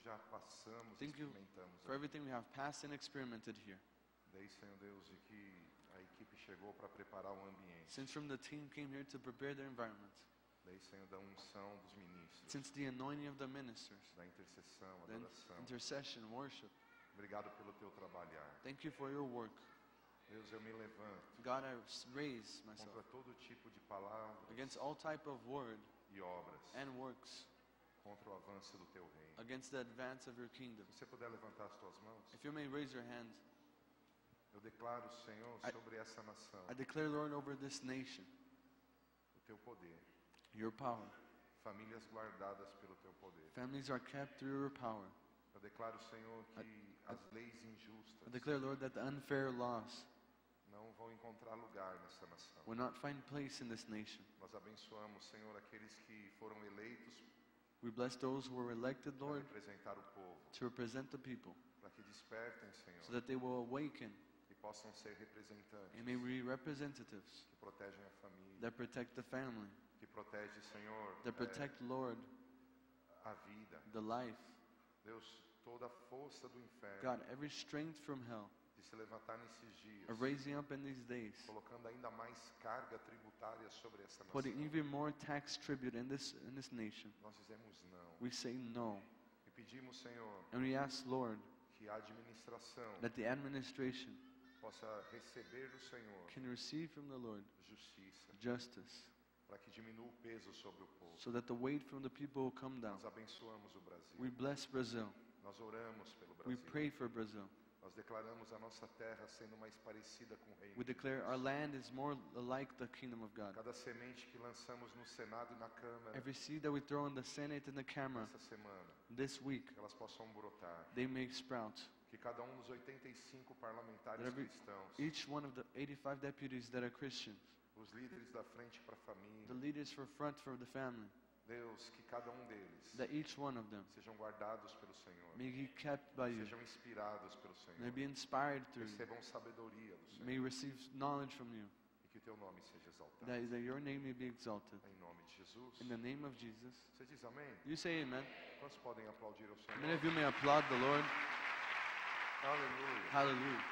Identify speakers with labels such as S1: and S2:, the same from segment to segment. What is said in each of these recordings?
S1: já passamos,
S2: Thank you
S1: experimentamos.
S2: for everything we have passed and experimented here.
S1: Desde, Senhor Deus, de que a equipe chegou para preparar o ambiente.
S2: Since from the team came here to prepare their environment.
S1: Desde, Senhor, da unção dos ministros.
S2: Since the anointing of the ministers,
S1: Da intercessão,
S2: the
S1: adoração.
S2: intercession, worship.
S1: Obrigado pelo teu trabalhar.
S2: Thank you for your work.
S1: Deus, eu me levanto
S2: God, I raise myself
S1: contra todo tipo de palavras
S2: against all type of word
S1: e obras
S2: and works,
S1: contra o avanço do teu reino.
S2: against the advance of your kingdom.
S1: Se você puder levantar as tuas mãos,
S2: If you may raise your hand,
S1: eu declaro, Senhor, sobre essa nação,
S2: I declare, Lord, over this nation,
S1: o teu poder.
S2: your power.
S1: Famílias guardadas pelo teu poder.
S2: Families are kept through your power.
S1: Eu declaro, Senhor, que as leis injustas
S2: I declare, Lord, that the unfair laws
S1: não vão encontrar lugar nessa nação.
S2: will not find place in this nation.
S1: Nós abençoamos, Senhor, aqueles que foram eleitos
S2: We bless those who were elected,
S1: para
S2: Lord,
S1: representar o povo,
S2: to represent the people,
S1: para que despertem,
S2: so
S1: Senhor,
S2: that they will awaken
S1: e possam ser representantes
S2: and may be representatives
S1: que protegem a família,
S2: that protect the family,
S1: que protege, Senhor,
S2: that protect, Lord,
S1: a vida.
S2: the life.
S1: Deus, toda a força do inferno
S2: God, every strength from hell
S1: de se levantar nesses dias,
S2: of raising up in these days,
S1: colocando ainda mais carga tributária sobre essa nação.
S2: putting even more tax tribute in this nation.
S1: Nós dizemos não.
S2: We say no.
S1: E pedimos, Senhor,
S2: And we ask, Lord,
S1: que a administração
S2: that the administration
S1: possa receber do Senhor
S2: can receive from the Lord
S1: justiça,
S2: justice,
S1: para que diminua o peso sobre o povo.
S2: so that the weight from the people will come down.
S1: Nós abençoamos o Brasil.
S2: We bless Brazil.
S1: Nós oramos pelo
S2: We
S1: Brasil.
S2: pray for Brazil.
S1: Nós declaramos a nossa terra sendo mais parecida com o reino
S2: We
S1: de
S2: declare
S1: Deus.
S2: our land is more like the kingdom of God.
S1: Cada semente que lançamos no Senado e na Câmara
S2: Every seed that we throw in the Senate and the camera
S1: essa semana,
S2: this week,
S1: elas possam brotar.
S2: they may sprout.
S1: Que cada dos 85 parlamentares
S2: That every-
S1: cristãos,
S2: Each one of the 85 deputies that are Christians,
S1: os líderes da frente para a
S2: the
S1: família,
S2: leaders for front for the family,
S1: Deus, que cada deles
S2: that each one of them
S1: sejam guardados pelo Senhor,
S2: may be kept by you,
S1: sejam inspirados pelo
S2: may
S1: Senhor,
S2: be inspired through you,
S1: recebam sabedoria do
S2: may
S1: Senhor
S2: receive knowledge from you,
S1: e que teu nome seja exaltado.
S2: that your name may be exalted.
S1: Em nome de Jesus.
S2: In the name of Jesus.
S1: Você diz amém?
S2: You say amen.
S1: Quantos podem aplaudir ao Senhor?
S2: Many of you may applaud the Lord.
S1: Aleluia.
S2: Hallelujah.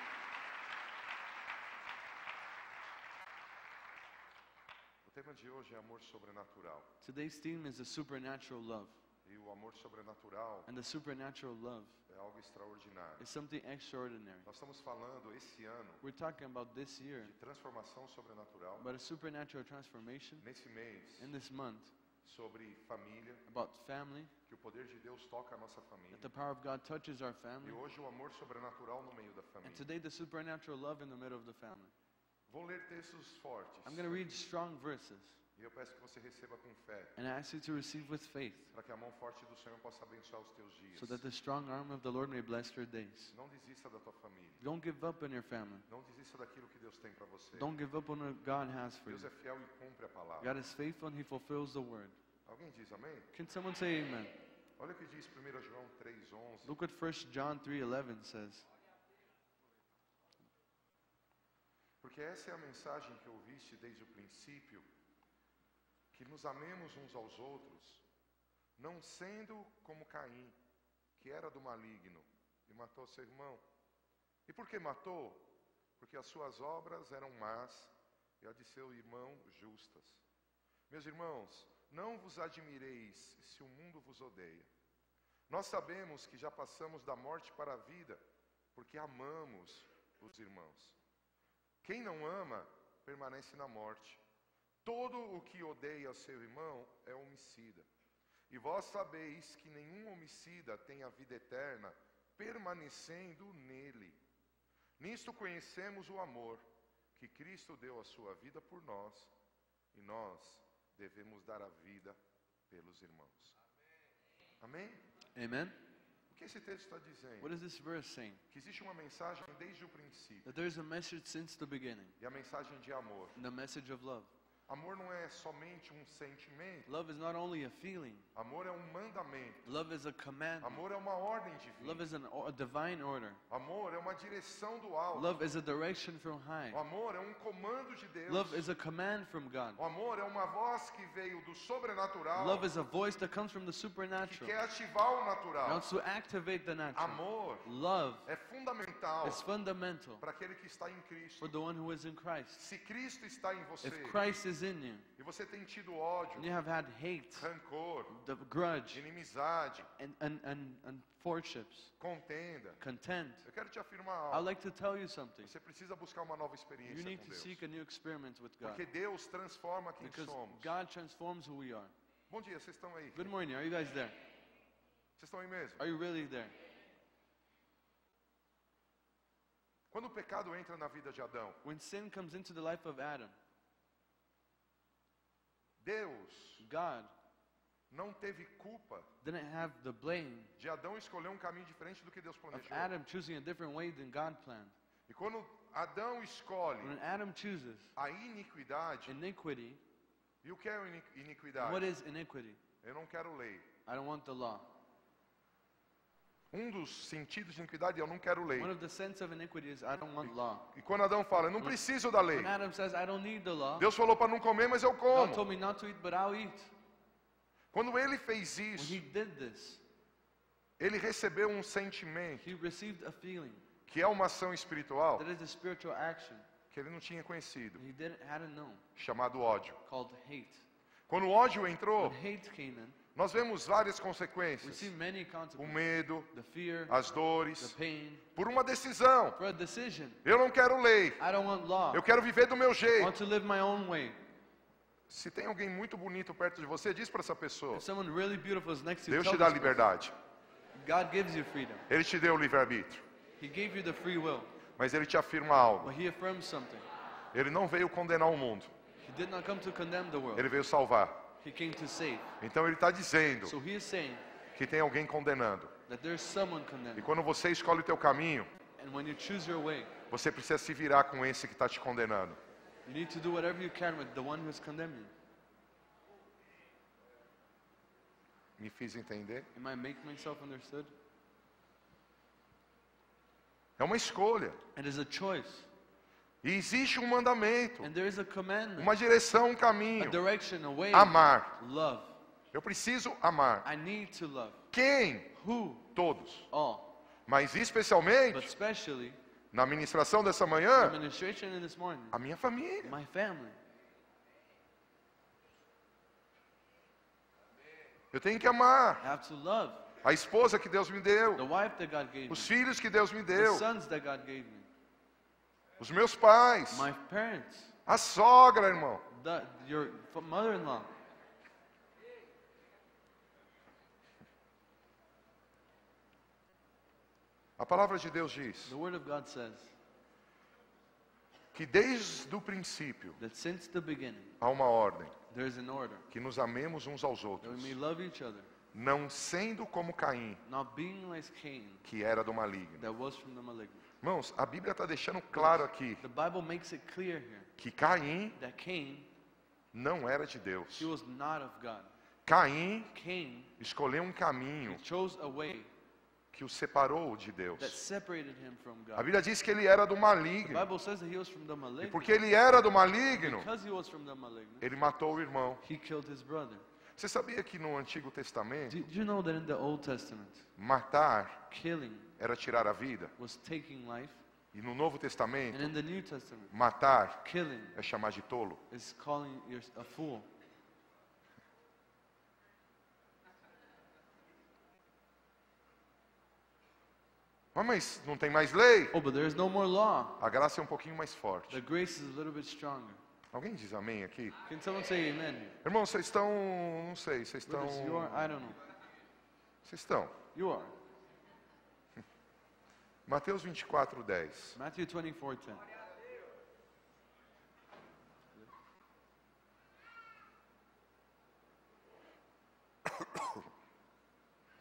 S1: O tema de hoje é amor sobrenatural.
S2: Today's theme is the supernatural love.
S1: E o amor sobrenatural
S2: And the supernatural love
S1: é algo extraordinário.
S2: is something extraordinary.
S1: Nós estamos falando esse ano
S2: We're talking about this year,
S1: de transformação sobrenatural.
S2: about a supernatural transformation
S1: Nesse mês,
S2: in this month,
S1: sobre família,
S2: about family,
S1: que o poder de Deus toca a nossa família.
S2: that the power of God touches our
S1: E
S2: family.
S1: hoje o amor sobrenatural no meio da
S2: And
S1: família.
S2: today the supernatural love in the middle of the family.
S1: Vou ler textos fortes.
S2: I'm going to read strong verses
S1: E eu peço que você receba com fé,
S2: and I ask you to receive with faith,
S1: para que a mão forte do Senhor possa abençoar os teus dias.
S2: so that the strong arm of the Lord may bless your days.
S1: Não desista da tua família.
S2: Don't give up on your family.
S1: Não desista daquilo que Deus tem para você.
S2: Don't give up on what God has for you.
S1: Deus é fiel e cumpre a palavra.
S2: God is faithful and He fulfills the word.
S1: Alguém diz amém?
S2: Can someone say amen?
S1: Olha o que diz 1 João 3:11.
S2: Look what 1 John 3:11 says.
S1: Porque essa é a mensagem que ouviste desde o princípio, que nos amemos uns aos outros, não sendo como Caim, que era do maligno e matou seu irmão. E por que matou? Porque as suas obras eram más e a de seu irmão justas. Meus irmãos, não vos admireis se o mundo vos odeia. Nós sabemos que já passamos da morte para a vida, porque amamos os irmãos. Quem não ama, permanece na morte. Todo o que odeia seu irmão é homicida. E vós sabeis que nenhum homicida tem a vida eterna, permanecendo nele. Nisto conhecemos o amor, que Cristo deu a sua vida por nós, e nós devemos dar a vida pelos irmãos. Amém?
S2: Amen?
S1: O que esse texto está dizendo?
S2: What is this verse saying?
S1: Que existe uma mensagem desde o princípio,
S2: That there is a message since the beginning,
S1: e a mensagem de amor.
S2: and the message of love.
S1: Amor não é somente um sentimento.
S2: Love is not only a feeling.
S1: Amor é um mandamento.
S2: Love is a command.
S1: Amor é uma ordem divina.
S2: Love is a divine order.
S1: Amor é uma direção do alto.
S2: Love is a direction from high.
S1: O amor é um comando de Deus.
S2: Love is a command from God.
S1: O amor é uma voz que veio do sobrenatural,
S2: Love is a voice that comes from the
S1: que
S2: supernatural.
S1: quer ativar o
S2: It
S1: natural.
S2: wants to activate the natural.
S1: Amor
S2: Love
S1: é fundamental
S2: is fundamental
S1: para aquele que está em Cristo.
S2: for the one who is in Christ.
S1: Se Cristo está em você
S2: If Christ is in you,
S1: e você tem tido ódio,
S2: and you have had hate,
S1: rancor,
S2: the grudge,
S1: inimizade,
S2: and fortships,
S1: contenda,
S2: content,
S1: eu quero te afirmar
S2: I'd
S1: algo.
S2: like to tell you something.
S1: Você precisa buscar uma nova
S2: You
S1: experiência
S2: need
S1: com
S2: to
S1: Deus.
S2: seek a new experiment with God.
S1: Porque Deus transforma quem
S2: Because
S1: somos.
S2: God transforms who we are.
S1: Bom dia, vocês estão aí?
S2: Good morning. Are you guys there?
S1: Vocês estão aí mesmo?
S2: Are you really there?
S1: Quando o pecado entra na vida de Adão,
S2: When sin comes into the life of Adam,
S1: Deus
S2: God
S1: não teve culpa
S2: didn't have the blame
S1: de Adão escolher um caminho diferente do que Deus
S2: of
S1: planejou.
S2: Adam choosing a different way than God planned.
S1: E quando Adão escolhe
S2: When Adam chooses
S1: a iniquidade,
S2: iniquity,
S1: e o que é iniquidade?
S2: what is iniquity?
S1: Eu não quero lei.
S2: I don't want the law.
S1: Um dos sentidos de iniquidade é eu não quero lei.
S2: One of the sense of iniquity is I don't want law.
S1: E quando Adão fala, eu não preciso da lei.
S2: When Adam says, I don't need the law,
S1: Deus falou para não comer, mas eu
S2: God
S1: como.
S2: told me not to eat, but I'll eat.
S1: Quando ele fez
S2: When
S1: isso,
S2: he did this,
S1: ele recebeu um sentimento,
S2: he received a feeling
S1: que é uma ação espiritual,
S2: that is a spiritual action
S1: que ele não tinha conhecido,
S2: he hadn't known,
S1: chamado ódio.
S2: called hate.
S1: Quando o ódio entrou,
S2: When hate came in,
S1: nós vemos várias
S2: we
S1: consequências.
S2: see many
S1: O
S2: consequences.
S1: medo,
S2: The fear,
S1: as
S2: the
S1: dores,
S2: pain,
S1: por uma decisão.
S2: for a decision.
S1: Eu não quero lei,
S2: I don't want law.
S1: eu quero viver do meu
S2: I
S1: jeito.
S2: want to live my own way.
S1: Se tem alguém muito bonito perto de você, diz para essa pessoa,
S2: If someone really beautiful is next to you,
S1: Deus
S2: tell
S1: te dá
S2: this person,
S1: liberdade.
S2: God gives you freedom.
S1: Ele te deu o livre-arbítrio.
S2: He gave you the free will,
S1: Mas ele te afirma algo.
S2: but he affirms something.
S1: Ele não veio condenar o mundo.
S2: He did not come to condemn the world.
S1: Ele veio salvar.
S2: He came to save.
S1: Então ele está dizendo
S2: So he is saying
S1: que tem alguém condenando.
S2: that there's someone
S1: E
S2: condemning.
S1: quando você escolhe o teu caminho,
S2: And when you choose your way,
S1: você precisa se virar com esse que está te condenando.
S2: you need to do whatever you can with the one who is condemning you.
S1: Me fiz entender?
S2: Am I making myself understood?
S1: É uma escolha.
S2: It is a choice.
S1: E existe um mandamento,
S2: And there is a commandment,
S1: uma direção, um
S2: a
S1: caminho.
S2: direction, a way.
S1: Amar.
S2: Love.
S1: Eu preciso amar.
S2: I need to love.
S1: Quem?
S2: Who?
S1: Todos.
S2: All.
S1: Mas
S2: But
S1: especialmente,
S2: especially,
S1: na ministração dessa
S2: the
S1: manhã,
S2: administration in this morning,
S1: a minha família.
S2: my family.
S1: Eu tenho que amar
S2: I have to love
S1: a esposa que Deus me deu,
S2: the wife that God gave me,
S1: os filhos que Deus me
S2: the
S1: deu,
S2: sons that God gave me,
S1: os meus pais,
S2: my parents,
S1: a sogra, irmão.
S2: your mother-in-law.
S1: A palavra de Deus diz
S2: The Word of God says
S1: que desde o princípio
S2: that since the beginning,
S1: há uma ordem,
S2: there is an order
S1: que nos amemos uns aos
S2: that we
S1: outros,
S2: may love each other,
S1: não sendo como Caim,
S2: not being like Cain,
S1: que era do maligno.
S2: that was from the malignant.
S1: Irmãos, a Bíblia está deixando claro aqui
S2: The Bible makes it clear here
S1: que Caim
S2: that Cain,
S1: não era de Deus.
S2: he was not of God.
S1: Caim
S2: Cain,
S1: escolheu um caminho
S2: he chose a way
S1: que o separou de Deus.
S2: that separated him from
S1: A
S2: God.
S1: Bíblia diz que ele era do
S2: The
S1: maligno.
S2: Bible says that he was from the
S1: E
S2: malignant.
S1: porque ele era do maligno,
S2: Because he was from the malignant,
S1: ele matou o irmão.
S2: he killed his brother.
S1: Você sabia que no Antigo Testamento,
S2: Did you know that in the Old Testament,
S1: matar
S2: killing
S1: era tirar a vida?
S2: was taking life?
S1: E no Novo
S2: And
S1: Testamento,
S2: in the New Testament,
S1: matar
S2: killing
S1: é chamar de tolo.
S2: is calling you a fool.
S1: Ah, mas não tem mais lei?
S2: Oh, but there is no more law.
S1: A graça é um pouquinho mais forte.
S2: The grace is a little bit stronger.
S1: Alguém diz amém aqui?
S2: Can someone say amen?
S1: Irmãos, vocês estão, não sei, vocês estão,
S2: Brothers, you are, I don't know.
S1: vocês estão.
S2: You are.
S1: Mateus 24:10.
S2: Matthew 24:10.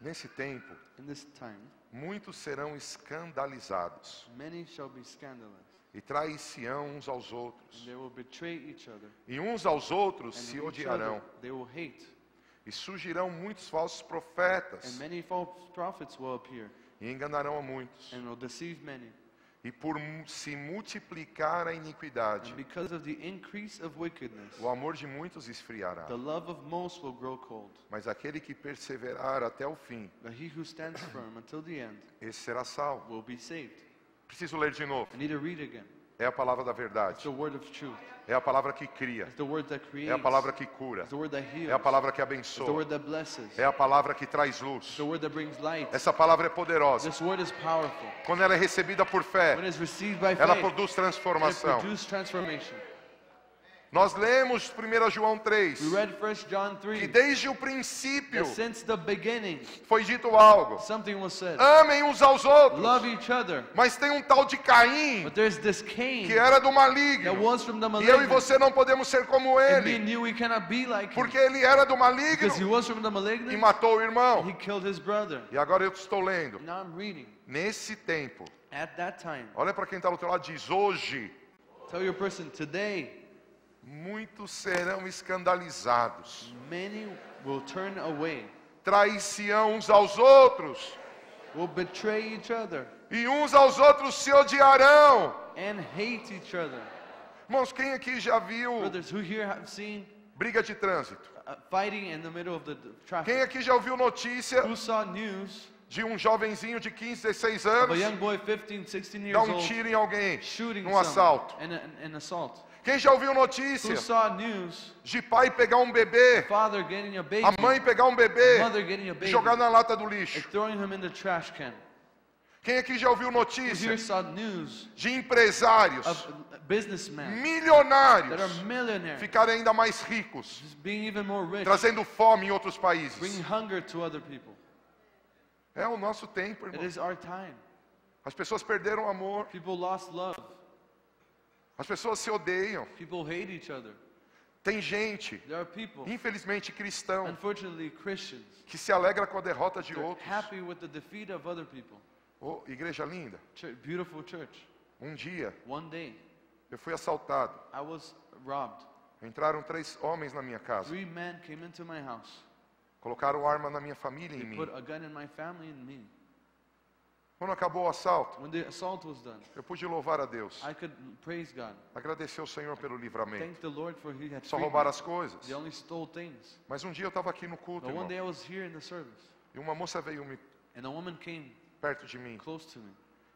S1: Nesse tempo,
S2: In this time,
S1: muitos serão escandalizados
S2: many shall be scandalized.
S1: e traição uns aos
S2: and
S1: outros.
S2: they will betray each other.
S1: E uns aos outros
S2: And
S1: se
S2: each
S1: odiarão.
S2: other they will hate.
S1: E surgirão muitos falsos
S2: And
S1: profetas
S2: many false prophets will appear
S1: e enganarão a muitos.
S2: and will deceive many.
S1: E por se multiplicar a iniquidade,
S2: And because of the increase of wickedness,
S1: o amor de muitos esfriará.
S2: the love of most will grow cold.
S1: Mas aquele que perseverar até o fim,
S2: But he who stands firm until the end
S1: esse será salvo.
S2: will be saved.
S1: Preciso ler de novo.
S2: I need to read again.
S1: É a palavra da
S2: It's
S1: verdade.
S2: the word of truth.
S1: É a palavra que cria.
S2: It's the word that creates.
S1: É a palavra que cura.
S2: It's the word that heals.
S1: É a palavra que
S2: It's the
S1: abençoa.
S2: word that blesses.
S1: É a palavra que traz luz.
S2: It's the word that brings light.
S1: Essa palavra é poderosa.
S2: This word is powerful.
S1: Quando ela é recebida por fé,
S2: When it's received by
S1: ela
S2: faith,
S1: produz
S2: it
S1: transformação.
S2: produces transformation.
S1: Nós lemos 1 João 3,
S2: We read 1 John
S1: que
S2: 3
S1: desde o princípio
S2: that since the beginning
S1: foi dito algo.
S2: something was said.
S1: Amem uns aos outros.
S2: Love each other.
S1: Mas tem um tal de Caim,
S2: But there's this Cain
S1: que era do
S2: that
S1: maligno.
S2: was from the
S1: E eu e
S2: malignant.
S1: você não podemos ser como
S2: And me
S1: ele,
S2: and you, we cannot be like him.
S1: porque ele era do
S2: Because he
S1: maligno
S2: was from the
S1: e
S2: malignant,
S1: matou o
S2: and
S1: irmão.
S2: he killed his brother.
S1: E agora eu estou lendo.
S2: Now I'm reading.
S1: Nesse tempo,
S2: At that time,
S1: olha para quem está do teu lado, diz: hoje,
S2: tell your person, today,
S1: muitos serão escandalizados.
S2: many will turn away,
S1: Traição uns aos outros,
S2: will betray each other,
S1: e uns aos outros se odiarão.
S2: and hate each other.
S1: Irmãos, quem aqui já viu
S2: Brothers, who here have seen
S1: briga de trânsito?
S2: fighting in the middle of the
S1: Quem
S2: traffic?
S1: aqui já ouviu notícia
S2: Who saw news
S1: de um jovenzinho de 15, 16
S2: of
S1: anos
S2: a young boy, 15, 16
S1: dar
S2: years
S1: um
S2: old,
S1: tiro em alguém
S2: shooting
S1: num
S2: someone
S1: assalto?
S2: in an assault?
S1: Quem já ouviu
S2: Who
S1: notícia
S2: saw news
S1: de pai pegar um bebê,
S2: father getting a baby,
S1: a mãe pegar um bebê
S2: mother getting a
S1: e
S2: baby,
S1: jogar na lata do
S2: and
S1: lixo?
S2: throwing him in the trash can?
S1: Quem aqui já ouviu
S2: Who
S1: notícia
S2: here saw news
S1: de empresários
S2: of businessmen that
S1: milionários
S2: are millionaires
S1: ficarem ainda mais ricos,
S2: just being even more rich,
S1: trazendo fome em outros países?
S2: bringing hunger to other people?
S1: É o nosso tempo,
S2: It
S1: irmão.
S2: is our time.
S1: As pessoas perderam o amor,
S2: People lost love.
S1: as pessoas se odeiam.
S2: People hate each other.
S1: Tem gente,
S2: There are people,
S1: infelizmente cristão,
S2: unfortunately Christians,
S1: que se alegra com a derrota de
S2: they're
S1: outros.
S2: happy with the defeat of other people.
S1: Oh, igreja linda,
S2: Beautiful church.
S1: um dia
S2: One day,
S1: eu fui assaltado.
S2: I was robbed.
S1: Entraram 3 homens na minha casa.
S2: 3 men came into my house.
S1: Colocaram arma na minha família e
S2: They
S1: em mim.
S2: put a gun in my family and me.
S1: Quando acabou o assalto,
S2: When the assault was done,
S1: eu pude louvar a Deus.
S2: I could praise God.
S1: Agradecer ao Senhor pelo livramento.
S2: Thank the Lord for He had
S1: Só
S2: freed
S1: roubaram
S2: me.
S1: as coisas.
S2: They only stole things.
S1: Mas um dia eu estava aqui no culto,
S2: But one
S1: irmão,
S2: day I was here in the service,
S1: e uma moça veio
S2: and a woman came
S1: perto de mim.
S2: close to me.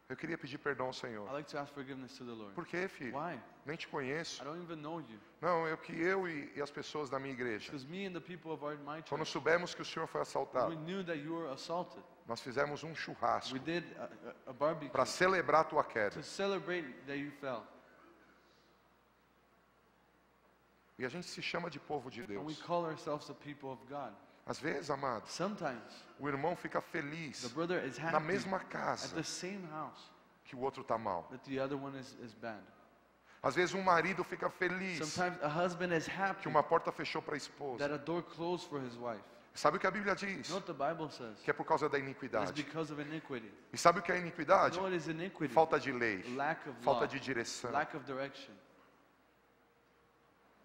S1: Eu queria pedir perdão ao Senhor.
S2: I like to ask forgiveness to the Lord.
S1: Por quê, filho?
S2: Why?
S1: Nem te conheço.
S2: I don't even know you.
S1: Não, eu e as pessoas da minha igreja,
S2: Because me and the people of my
S1: quando
S2: church,
S1: soubemos que o Senhor foi
S2: we
S1: assaltado,
S2: knew that you were assaulted.
S1: nós fizemos um churrasco
S2: We did a barbecue
S1: para celebrar a tua queda.
S2: to celebrate that you fell.
S1: E a gente se chama de povo de
S2: And we
S1: Deus.
S2: call ourselves the people of God.
S1: Às vezes, amados,
S2: Sometimes
S1: o irmão fica
S2: the
S1: feliz
S2: brother is
S1: na
S2: happy
S1: mesma
S2: at
S1: casa
S2: the same house
S1: que o outro está mal.
S2: that the other one is bad.
S1: Às vezes, um marido fica feliz
S2: Sometimes a husband is happy
S1: que uma porta fechou para a
S2: that
S1: esposa.
S2: a door closed for his wife.
S1: Sabe o que a Bíblia
S2: You
S1: diz?
S2: know what the Bible says?
S1: Que é por causa da
S2: It's
S1: iniquidade.
S2: because of iniquity.
S1: E sabe o que é
S2: You
S1: iniquidade?
S2: know what is iniquity?
S1: Falta de lei,
S2: Lack of law,
S1: falta de direção.
S2: lack of direction.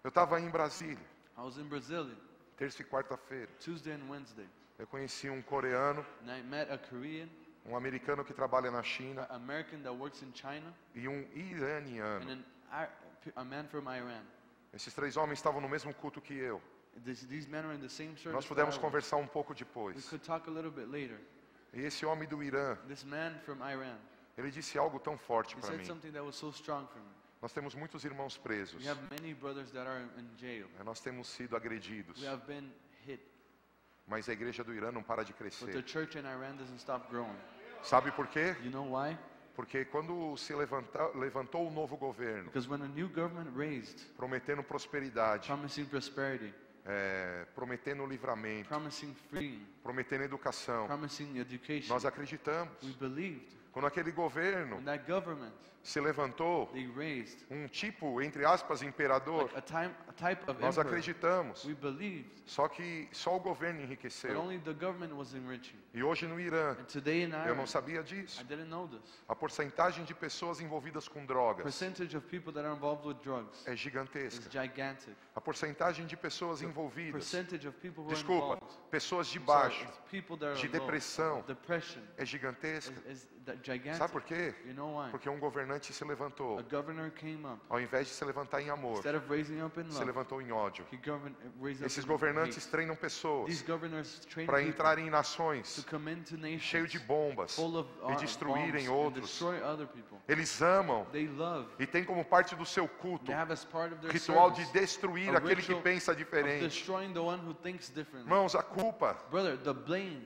S1: Eu estava em Brasília,
S2: I was in Brazil
S1: terça e quarta-feira.
S2: Tuesday and Wednesday,
S1: Eu conheci um coreano,
S2: and I met a Korean,
S1: um americano que trabalha na China
S2: an American that works in China,
S1: e um
S2: and
S1: iraniano.
S2: a man from Iran.
S1: Esses 3 homens estavam no mesmo culto que eu.
S2: These men were in the same service.
S1: Nós
S2: that
S1: pudemos
S2: I was.
S1: conversar um pouco
S2: We
S1: depois.
S2: could talk a little bit later.
S1: E esse homem do Irã,
S2: This man from Iran,
S1: ele disse algo tão forte
S2: he
S1: para
S2: said
S1: mim.
S2: something that was so strong for me.
S1: Nós temos muitos irmãos presos.
S2: We have many brothers that are in jail.
S1: Nós temos sido agredidos.
S2: We have been hit,
S1: Mas a igreja do Irã não para de
S2: but the
S1: crescer.
S2: church in Iran doesn't stop growing.
S1: Sabe por quê?
S2: You know why?
S1: Porque quando se levantou o novo governo,
S2: Because when a new government raised,
S1: prometendo prosperidade,
S2: promising prosperity,
S1: prometendo livramento,
S2: promising freedom,
S1: prometendo educação,
S2: promising education,
S1: nós acreditamos.
S2: we believed.
S1: Quando aquele governo
S2: when that government,
S1: se levantou,
S2: they raised
S1: tipo, entre aspas, imperador,
S2: like a type of
S1: nós
S2: emperor.
S1: acreditamos.
S2: We believed,
S1: Só que só o governo
S2: but
S1: enriqueceu.
S2: only the government was enriching.
S1: E hoje no Irã,
S2: And today in
S1: eu
S2: Iran,
S1: não sabia
S2: I
S1: disso.
S2: didn't know this.
S1: A porcentagem de pessoas envolvidas com drogas
S2: Percentage of people that are involved with drugs
S1: é
S2: is
S1: gigantesca.
S2: gigantic.
S1: A porcentagem de pessoas envolvidas,
S2: Percentage of people who are
S1: desculpa,
S2: involved,
S1: pessoas de
S2: I'm sorry,
S1: baixo,
S2: it's people that are
S1: de
S2: low.
S1: depressão,
S2: Depression
S1: é gigantesca.
S2: is gigantic.
S1: Sabe por quê?
S2: You know why?
S1: Porque um governante se levantou.
S2: A governor came up.
S1: Ao invés de se levantar em amor,
S2: Instead of raising up in
S1: se
S2: love,
S1: levantou em ódio.
S2: raised up
S1: Esses
S2: in
S1: governantes
S2: hate.
S1: treinam pessoas
S2: These governors train
S1: para
S2: people
S1: entrarem em nações
S2: to come into nations
S1: cheio de bombas
S2: full of
S1: e destruírem
S2: bombs and
S1: outros.
S2: destroy other people.
S1: Eles amam
S2: They love.
S1: e tem como parte do seu culto
S2: They have as part of their
S1: ritual de
S2: service
S1: destruir
S2: a
S1: aquele que
S2: ritual
S1: pensa
S2: of
S1: diferente.
S2: destroying the one who thinks differently.
S1: Irmãos, a culpa
S2: Brother, the blame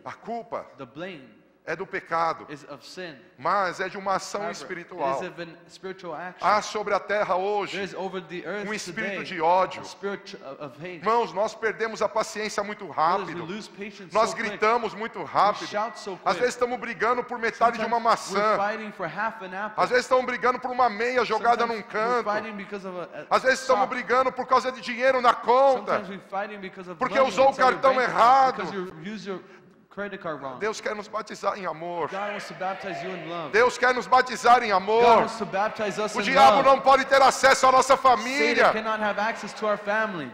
S1: é do pecado,
S2: is of sin.
S1: mas é de uma ação
S2: However,
S1: espiritual.
S2: it is of an spiritual action.
S1: Há sobre a terra
S2: There
S1: hoje
S2: is over the earth
S1: espírito
S2: today
S1: de ódio.
S2: a spirit of hate.
S1: Irmãos, nós perdemos a paciência muito
S2: Brothers, we
S1: rápido.
S2: lose patience
S1: Nós
S2: so quick.
S1: gritamos muito
S2: We
S1: rápido.
S2: shout so
S1: Às
S2: quick.
S1: vezes estamos brigando por metade de uma
S2: Sometimes we're
S1: maçã.
S2: fighting for half an apple.
S1: Às vezes estamos brigando por uma meia jogada
S2: Sometimes
S1: num canto.
S2: we're fighting because of a
S1: Às vezes estamos
S2: sock.
S1: brigando por causa de dinheiro na conta.
S2: Sometimes we're fighting because of
S1: Porque
S2: money
S1: usou o
S2: inside your
S1: cartão
S2: bank account,
S1: errado.
S2: because you use your credit card wrong.
S1: Deus quer nos batizar em amor.
S2: God wants to baptize you in love.
S1: Deus quer nos batizar em
S2: God
S1: amor.
S2: wants to baptize us
S1: O
S2: in
S1: diabo
S2: love.
S1: não pode ter acesso à nossa
S2: Satan
S1: família.
S2: cannot have access to our family.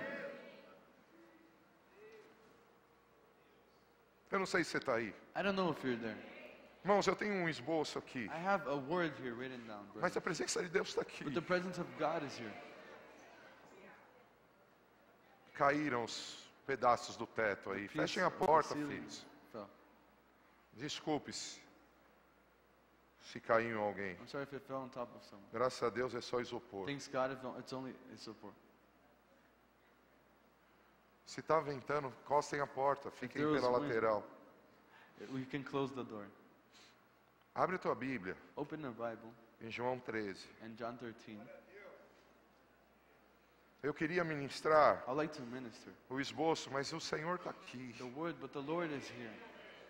S1: Eu não sei se você está aí.
S2: I don't know if you're there.
S1: Irmãos, eu tenho um esboço aqui.
S2: I have a word here written down, brother.
S1: Mas a presença de Deus está aqui.
S2: But the presence of God is here.
S1: Caíram os pedaços do teto aí.
S2: Piece
S1: Fechem a
S2: of the
S1: porta,
S2: ceiling
S1: filhos.
S2: fell.
S1: Desculpe-se se caiu em alguém.
S2: I'm sorry if it fell on top of someone.
S1: Graças a Deus é só isopor.
S2: Thanks God, it's only support.
S1: Se está ventando, encostem a porta. Fiquem
S2: there was
S1: pela
S2: wind.
S1: lateral.
S2: We can close the door.
S1: Abre a tua Bíblia
S2: Open the Bible
S1: em João 13.
S2: in John 13.
S1: Eu queria ministrar
S2: I'd like to minister
S1: o esboço, mas o Senhor está aqui.
S2: the word, but the Lord is here.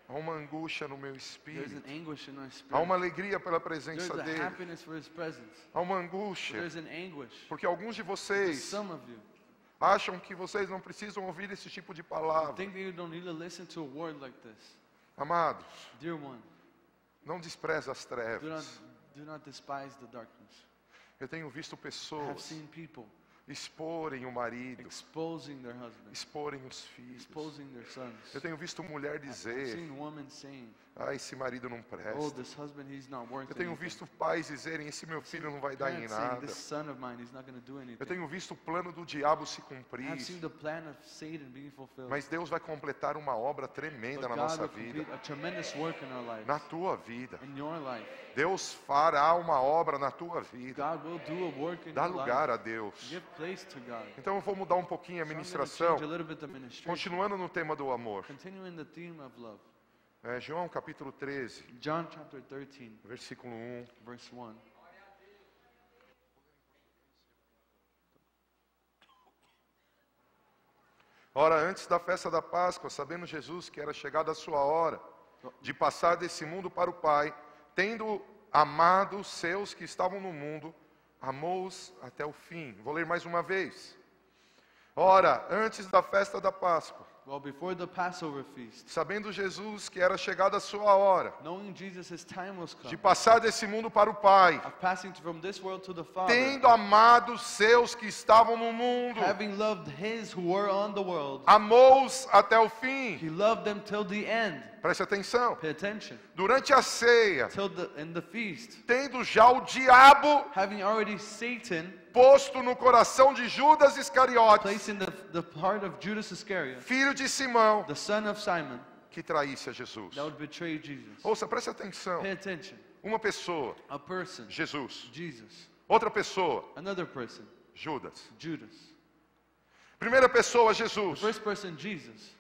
S1: Há uma angústia no meu
S2: There's
S1: espírito.
S2: an anguish in our
S1: Há
S2: spirit.
S1: uma alegria pela
S2: There's
S1: presença
S2: a
S1: dele.
S2: happiness for His presence.
S1: Há uma angústia.
S2: There's an anguish.
S1: Porque alguns de
S2: For
S1: vocês
S2: some of you
S1: acham que vocês não precisam ouvir esse tipo de palavra.
S2: think that you don't need to listen to a word like this.
S1: Amados,
S2: Dear one,
S1: não despreze as
S2: do not,
S1: trevas.
S2: do not despise the darkness.
S1: Eu tenho visto
S2: I have
S1: pessoas
S2: seen people
S1: exporem o marido,
S2: exposing their husbands,
S1: exporem os filhos.
S2: exposing their sons.
S1: Eu tenho visto mulher
S2: I've
S1: dizer:
S2: seen women saying,
S1: ah, esse marido não
S2: oh,
S1: presta.
S2: this husband, he's not worth
S1: Eu tenho
S2: anything.
S1: visto pais dizerem: esse meu filho não vai dar em
S2: Parents saying,
S1: nada.
S2: this son of mine, he's not going to do anything.
S1: Eu tenho visto o plano do diabo se
S2: I
S1: cumprir.
S2: have seen the plan of Satan being fulfilled.
S1: Mas Deus vai completar uma obra tremenda
S2: But
S1: na
S2: God
S1: nossa
S2: will
S1: vida,
S2: complete a tremendous work in our lives,
S1: na tua vida.
S2: in your life.
S1: Deus fará uma obra na tua vida.
S2: God will do a work in
S1: Dá
S2: your
S1: lugar
S2: life.
S1: a Deus.
S2: Give place to God.
S1: Então eu vou mudar um pouquinho a
S2: So I'm gonna
S1: ministração,
S2: change a little bit the ministration.
S1: continuando no tema do amor.
S2: Continuing the theme of love.
S1: João capítulo 13,
S2: John chapter 13,
S1: versículo 1.
S2: verse 1.
S1: Ora, antes da festa da Páscoa, sabendo Jesus que era chegada a sua hora de passar desse mundo para o Pai, tendo amado os seus que estavam no mundo, amou-os até o fim. Vou ler mais uma vez. Ora, antes da festa da Páscoa,
S2: Well, before the Passover feast,
S1: sabendo Jesus que era chegada a sua hora
S2: knowing Jesus, his time was come,
S1: de passar desse mundo para o Pai,
S2: of passing from this world to the Father,
S1: tendo amado os seus que estavam no mundo,
S2: having loved his who were on the world,
S1: amou-os até o fim.
S2: he loved them till the end.
S1: Preste atenção.
S2: Pay attention.
S1: Durante a ceia,
S2: In the feast,
S1: tendo já o diabo
S2: having already Satan
S1: posto no coração de Judas Iscariotes,
S2: placed in the heart of Judas Iscariot,
S1: filho de Simão,
S2: the son of Simon,
S1: que traísse a Jesus.
S2: that would betray Jesus.
S1: Ouça, preste atenção.
S2: Pay attention.
S1: Uma pessoa,
S2: A person,
S1: Jesus.
S2: Jesus.
S1: Outra pessoa,
S2: Another person,
S1: Judas.
S2: Judas.
S1: Primeira pessoa,
S2: The
S1: Jesus.
S2: first person, Jesus.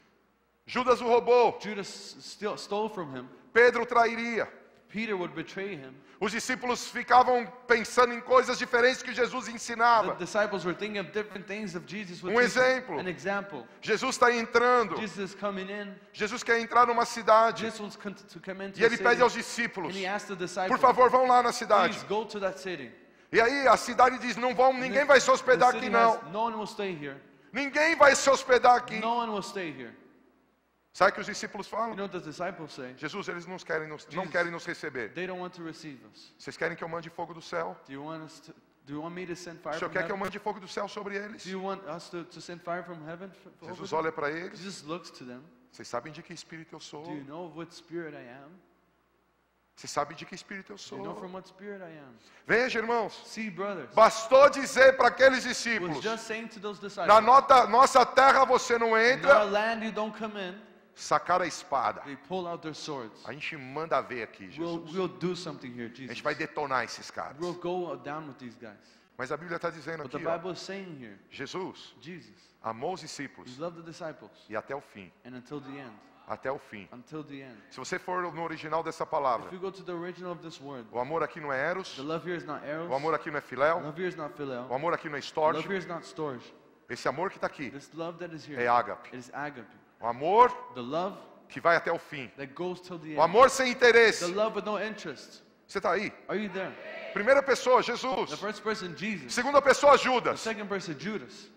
S1: Judas o roubou.
S2: Judas stole from him.
S1: Pedro trairia.
S2: Peter would betray him,
S1: os discípulos ficavam pensando em coisas diferentes que Jesus
S2: the
S1: ensinava.
S2: disciples were thinking of different things of Jesus would
S1: Um
S2: teach them.
S1: exemplo.
S2: An example.
S1: Jesus está entrando,
S2: Jesus is coming in.
S1: Jesus quer entrar numa cidade,
S2: Jesus wants to come into
S1: e ele
S2: the
S1: pede
S2: city.
S1: aos discípulos,
S2: And he asked the
S1: por
S2: disciples,
S1: favor, vão lá na cidade.
S2: please go to that city.
S1: E aí a cidade diz, não vão, ninguém vai se
S2: The
S1: hospedar
S2: city
S1: aqui não.
S2: has, no one will stay here.
S1: Ninguém vai se hospedar aqui.
S2: No one will stay here.
S1: Sabe o que os discípulos
S2: You
S1: falam?
S2: know what the disciples say?
S1: Jesus, eles não querem nos receber.
S2: They don't want to receive us.
S1: Vocês querem que eu mande fogo do céu?
S2: Do you want me to send
S1: O
S2: fire
S1: Senhor
S2: from
S1: quer que eu
S2: heaven?
S1: mande fogo do céu sobre eles?
S2: Do you want us to send fire from heaven over
S1: Jesus
S2: them?
S1: olha para eles.
S2: Jesus looks to them.
S1: Vocês sabem de que espírito eu sou?
S2: Do you know what spirit I am?
S1: Vocês sabem de que espírito eu
S2: Do you know from
S1: sou?
S2: what spirit I am?
S1: Veja, irmãos.
S2: See, brothers,
S1: Bastou dizer para aqueles
S2: was
S1: discípulos,
S2: just saying to those
S1: na
S2: disciples,
S1: nossa terra você não
S2: in our
S1: entra,
S2: land you don't come in.
S1: sacar a espada.
S2: They pull out their swords.
S1: A gente manda ver aqui, Jesus.
S2: We'll do something here,
S1: A
S2: Jesus.
S1: gente vai detonar esses caras.
S2: We'll go down with these guys.
S1: Mas a Bíblia está dizendo
S2: But the
S1: aqui, ó,
S2: Bible is saying here,
S1: Jesus
S2: Jesus,
S1: amou os
S2: he
S1: discípulos
S2: loved the disciples,
S1: e até o fim,
S2: and until the end,
S1: até o fim.
S2: until the end.
S1: Se você for no original dessa palavra,
S2: If we go to the original of this word,
S1: o amor aqui não é eros,
S2: the love here is not eros,
S1: o amor aqui não é filéu,
S2: love here is not phileo,
S1: o amor aqui não é
S2: love
S1: storge.
S2: here is not storge.
S1: Esse amor que está aqui
S2: This love that is here,
S1: é ágape.
S2: it is agape.
S1: O amor
S2: The love
S1: que vai até o fim.
S2: that goes till the
S1: O
S2: end.
S1: amor sem
S2: The
S1: interesse.
S2: love with no interest.
S1: Você está aí?
S2: Are you there?
S1: Primeira pessoa,
S2: The
S1: Jesus.
S2: first person, Jesus.
S1: Segunda pessoa,
S2: The
S1: Judas.
S2: second person, Judas.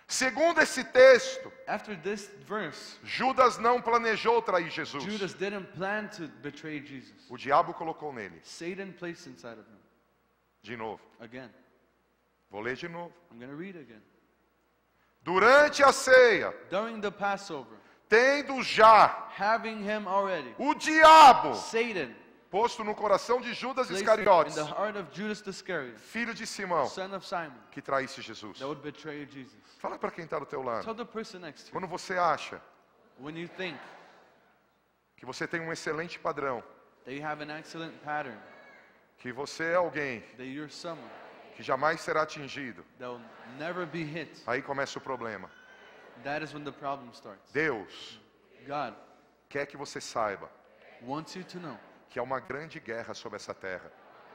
S1: Segundo esse texto,
S2: After this verse,
S1: Judas não planejou trair Jesus.
S2: Judas didn't plan to betray Jesus.
S1: O diabo colocou nele.
S2: Satan placed inside of him.
S1: De novo.
S2: Again.
S1: Vou ler de novo.
S2: I'm going to read again.
S1: Durante a ceia,
S2: During the Passover,
S1: tendo já
S2: having him already,
S1: o diabo
S2: Satan
S1: posto no coração de Judas
S2: placed in
S1: Iscariotes,
S2: the heart of Judas Iscariot,
S1: filho de Simão,
S2: son of Simon,
S1: que traísse Jesus.
S2: that would betray Jesus.
S1: Fala para quem está do teu lado.
S2: Tell the person next to you,
S1: Quando você acha
S2: when you think
S1: que você tem um excelente padrão,
S2: that you have an excellent pattern,
S1: que você é alguém
S2: that you're someone
S1: que jamais será atingido,
S2: that will never be hit,
S1: aí começa o problema.
S2: that is when the problem starts.
S1: Deus
S2: God
S1: quer que você saiba
S2: wants you to know
S1: que há uma grande guerra sobre essa terra.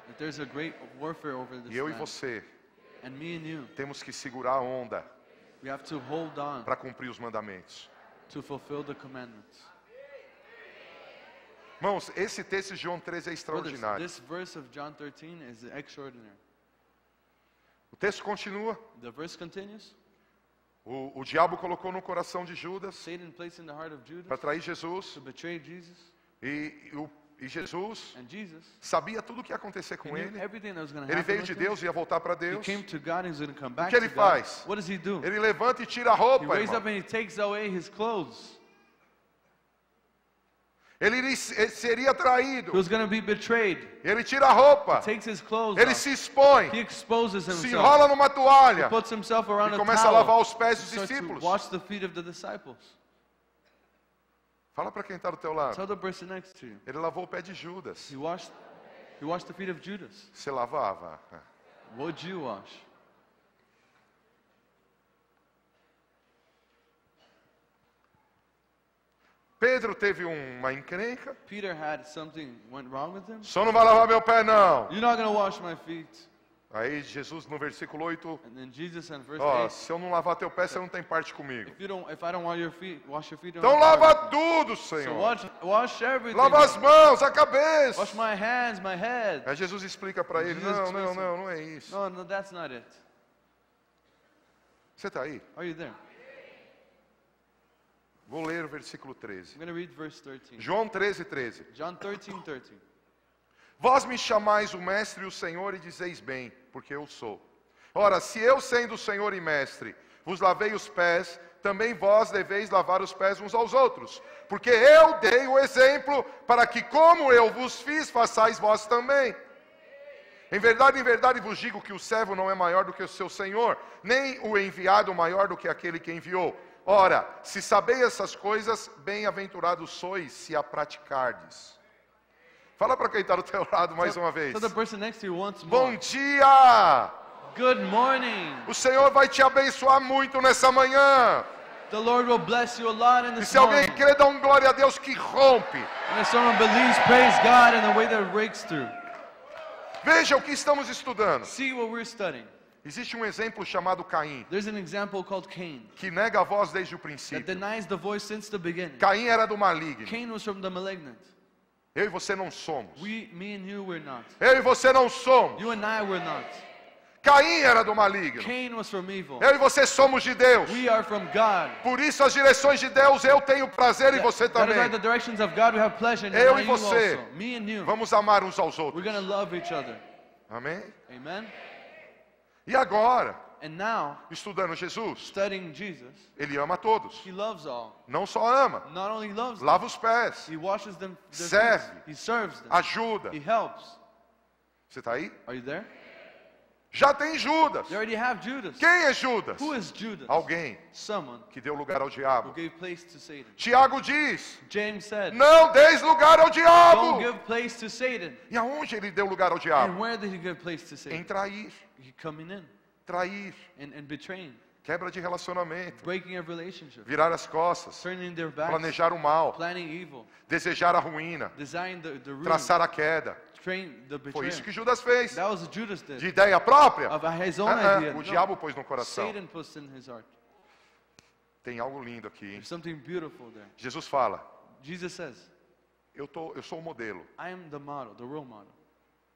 S2: that there's a great warfare over this
S1: E eu e
S2: land.
S1: você
S2: And me and you,
S1: temos que segurar a onda
S2: we have to hold on
S1: para cumprir os mandamentos.
S2: to fulfill the commandments.
S1: Irmãos, esse texto de João 13 é
S2: Brothers,
S1: extraordinário.
S2: this verse of John 13 is extraordinary.
S1: O texto continua.
S2: The verse continues.
S1: O diabo colocou no coração de Judas
S2: Satan placed in the heart of Judas
S1: para trair Jesus.
S2: to betray Jesus.
S1: E Jesus
S2: And Jesus,
S1: sabia tudo o que ia acontecer
S2: he
S1: com
S2: knew
S1: ele.
S2: everything that was going to
S1: Ele
S2: happen
S1: veio
S2: with
S1: de
S2: him.
S1: Deus e ia voltar para
S2: He
S1: Deus.
S2: came to God, he's going to come back
S1: que
S2: to
S1: ele
S2: God.
S1: faz?
S2: What does he do?
S1: Ele levanta e tira a
S2: He
S1: roupa,
S2: raises
S1: irmão.
S2: up and he takes away his clothes.
S1: Ele seria
S2: He
S1: traído.
S2: was going to be betrayed.
S1: Ele tira a roupa.
S2: Takes his clothes
S1: Ele
S2: off.
S1: se expõe.
S2: He exposes
S1: Se
S2: himself.
S1: enrola numa toalha.
S2: Puts himself around
S1: E
S2: a
S1: começa a lavar
S2: towel.
S1: os pés
S2: He
S1: dos
S2: starts to
S1: discípulos.
S2: wash the feet of the disciples.
S1: Fala para quem está do teu lado.
S2: Tell the person next to you.
S1: Ele lavou o pé de Judas.
S2: He washed the feet of Judas.
S1: Você lavava?
S2: Would you wash?
S1: Pedro teve uma encrenca.
S2: Peter had something went wrong with him.
S1: Só não vai lavar meu pé, não.
S2: You're not going to wash my feet.
S1: Aí Jesus no versículo 8,
S2: And then Jesus in verse
S1: ó,
S2: 8,
S1: se eu não lavar teu pé, você não tem parte comigo.
S2: if I don't wash your feet, you
S1: Então
S2: don't have
S1: lava
S2: part.
S1: tudo,
S2: So
S1: Senhor.
S2: wash everything.
S1: Lava as mãos, a cabeça.
S2: Wash my hands, my head.
S1: Aí Jesus explica para ele,
S2: Jesus
S1: não, não,
S2: explica.
S1: não, não é isso.
S2: No, that's not it.
S1: Você está aí?
S2: Are you there?
S1: Vou ler o versículo 13.
S2: I'm going to read verse 13.
S1: João 13, 13.
S2: John 13:13.
S1: Vós me chamais o mestre e o Senhor e dizeis bem, porque eu sou. Ora, se eu sendo o Senhor e mestre, vos lavei os pés, também vós deveis lavar os pés uns aos outros. Porque eu dei o exemplo para que como eu vos fiz, façais vós também. Em verdade vos digo que o servo não é maior do que o seu Senhor, nem o enviado maior do que aquele que enviou. Ora, se sabeis essas coisas, bem-aventurados sois se a praticardes. Fala para quem está do teu lado mais uma vez.
S2: So the person next to you once more.
S1: Bom dia!
S2: Good morning.
S1: O Senhor vai te abençoar muito nessa manhã.
S2: The Lord will bless you a lot in
S1: E
S2: this
S1: se alguém
S2: morning.
S1: crê, dá um glória a Deus que rompe.
S2: And if someone believes, praise God in the way that it breaks through.
S1: Veja o que estamos estudando.
S2: See what we're studying.
S1: Existe um exemplo chamado Caim,
S2: There's an example called Cain
S1: que nega a voz desde o
S2: that
S1: princípio.
S2: denies the voice since the beginning.
S1: Caim era do maligno.
S2: Cain was from the malignant.
S1: Eu e você não somos.
S2: Me and you were not.
S1: Eu e você não somos.
S2: You and I were not.
S1: Caim era do maligno.
S2: Cain was from evil.
S1: Eu e você somos de Deus.
S2: We are from God.
S1: Por isso as direções de Deus eu tenho prazer e você
S2: That is why
S1: também.
S2: the directions of God we have pleasure in.
S1: Eu
S2: and
S1: e
S2: you
S1: você.
S2: also. Me and you.
S1: Vamos amar uns aos
S2: We're
S1: outros.
S2: going to love each other.
S1: Amém?
S2: Amen?
S1: E agora,
S2: And now,
S1: estudando Jesus,
S2: studying Jesus,
S1: ele ama a todos.
S2: he loves all.
S1: Não só ama,
S2: Not only loves them,
S1: lava os pés,
S2: he washes them, their
S1: serve,
S2: feet. He serves them.
S1: ajuda.
S2: He helps.
S1: Você está aí?
S2: Are you there?
S1: Já tem Judas.
S2: You already have Judas.
S1: Quem é Judas?
S2: Who is Judas?
S1: Alguém
S2: Someone
S1: que deu lugar ao
S2: who
S1: diabo.
S2: gave place to Satan.
S1: Tiago diz:
S2: James said,
S1: não deis lugar ao
S2: don't
S1: diabo.
S2: give place to Satan.
S1: E aonde ele deu lugar ao
S2: And
S1: diabo?
S2: where did he give place to
S1: Em
S2: Satan?
S1: trair,
S2: He coming in
S1: trair,
S2: and betraying,
S1: quebra de relacionamento,
S2: breaking of relationship,
S1: virar as costas,
S2: turning their backs,
S1: planejar o mal,
S2: planning evil,
S1: desejar a ruína,
S2: design the ruin,
S1: traçar a queda.
S2: train the
S1: Foi
S2: betrayal.
S1: isso que Judas fez.
S2: That was what Judas did.
S1: De ideia própria,
S2: Of his own idea.
S1: o
S2: No,
S1: diabo pôs no coração.
S2: Satan puts in his heart.
S1: Tem algo lindo aqui, hein?
S2: There's something beautiful there.
S1: Jesus fala:
S2: Jesus says,
S1: eu sou o modelo.
S2: I am the model, the role model.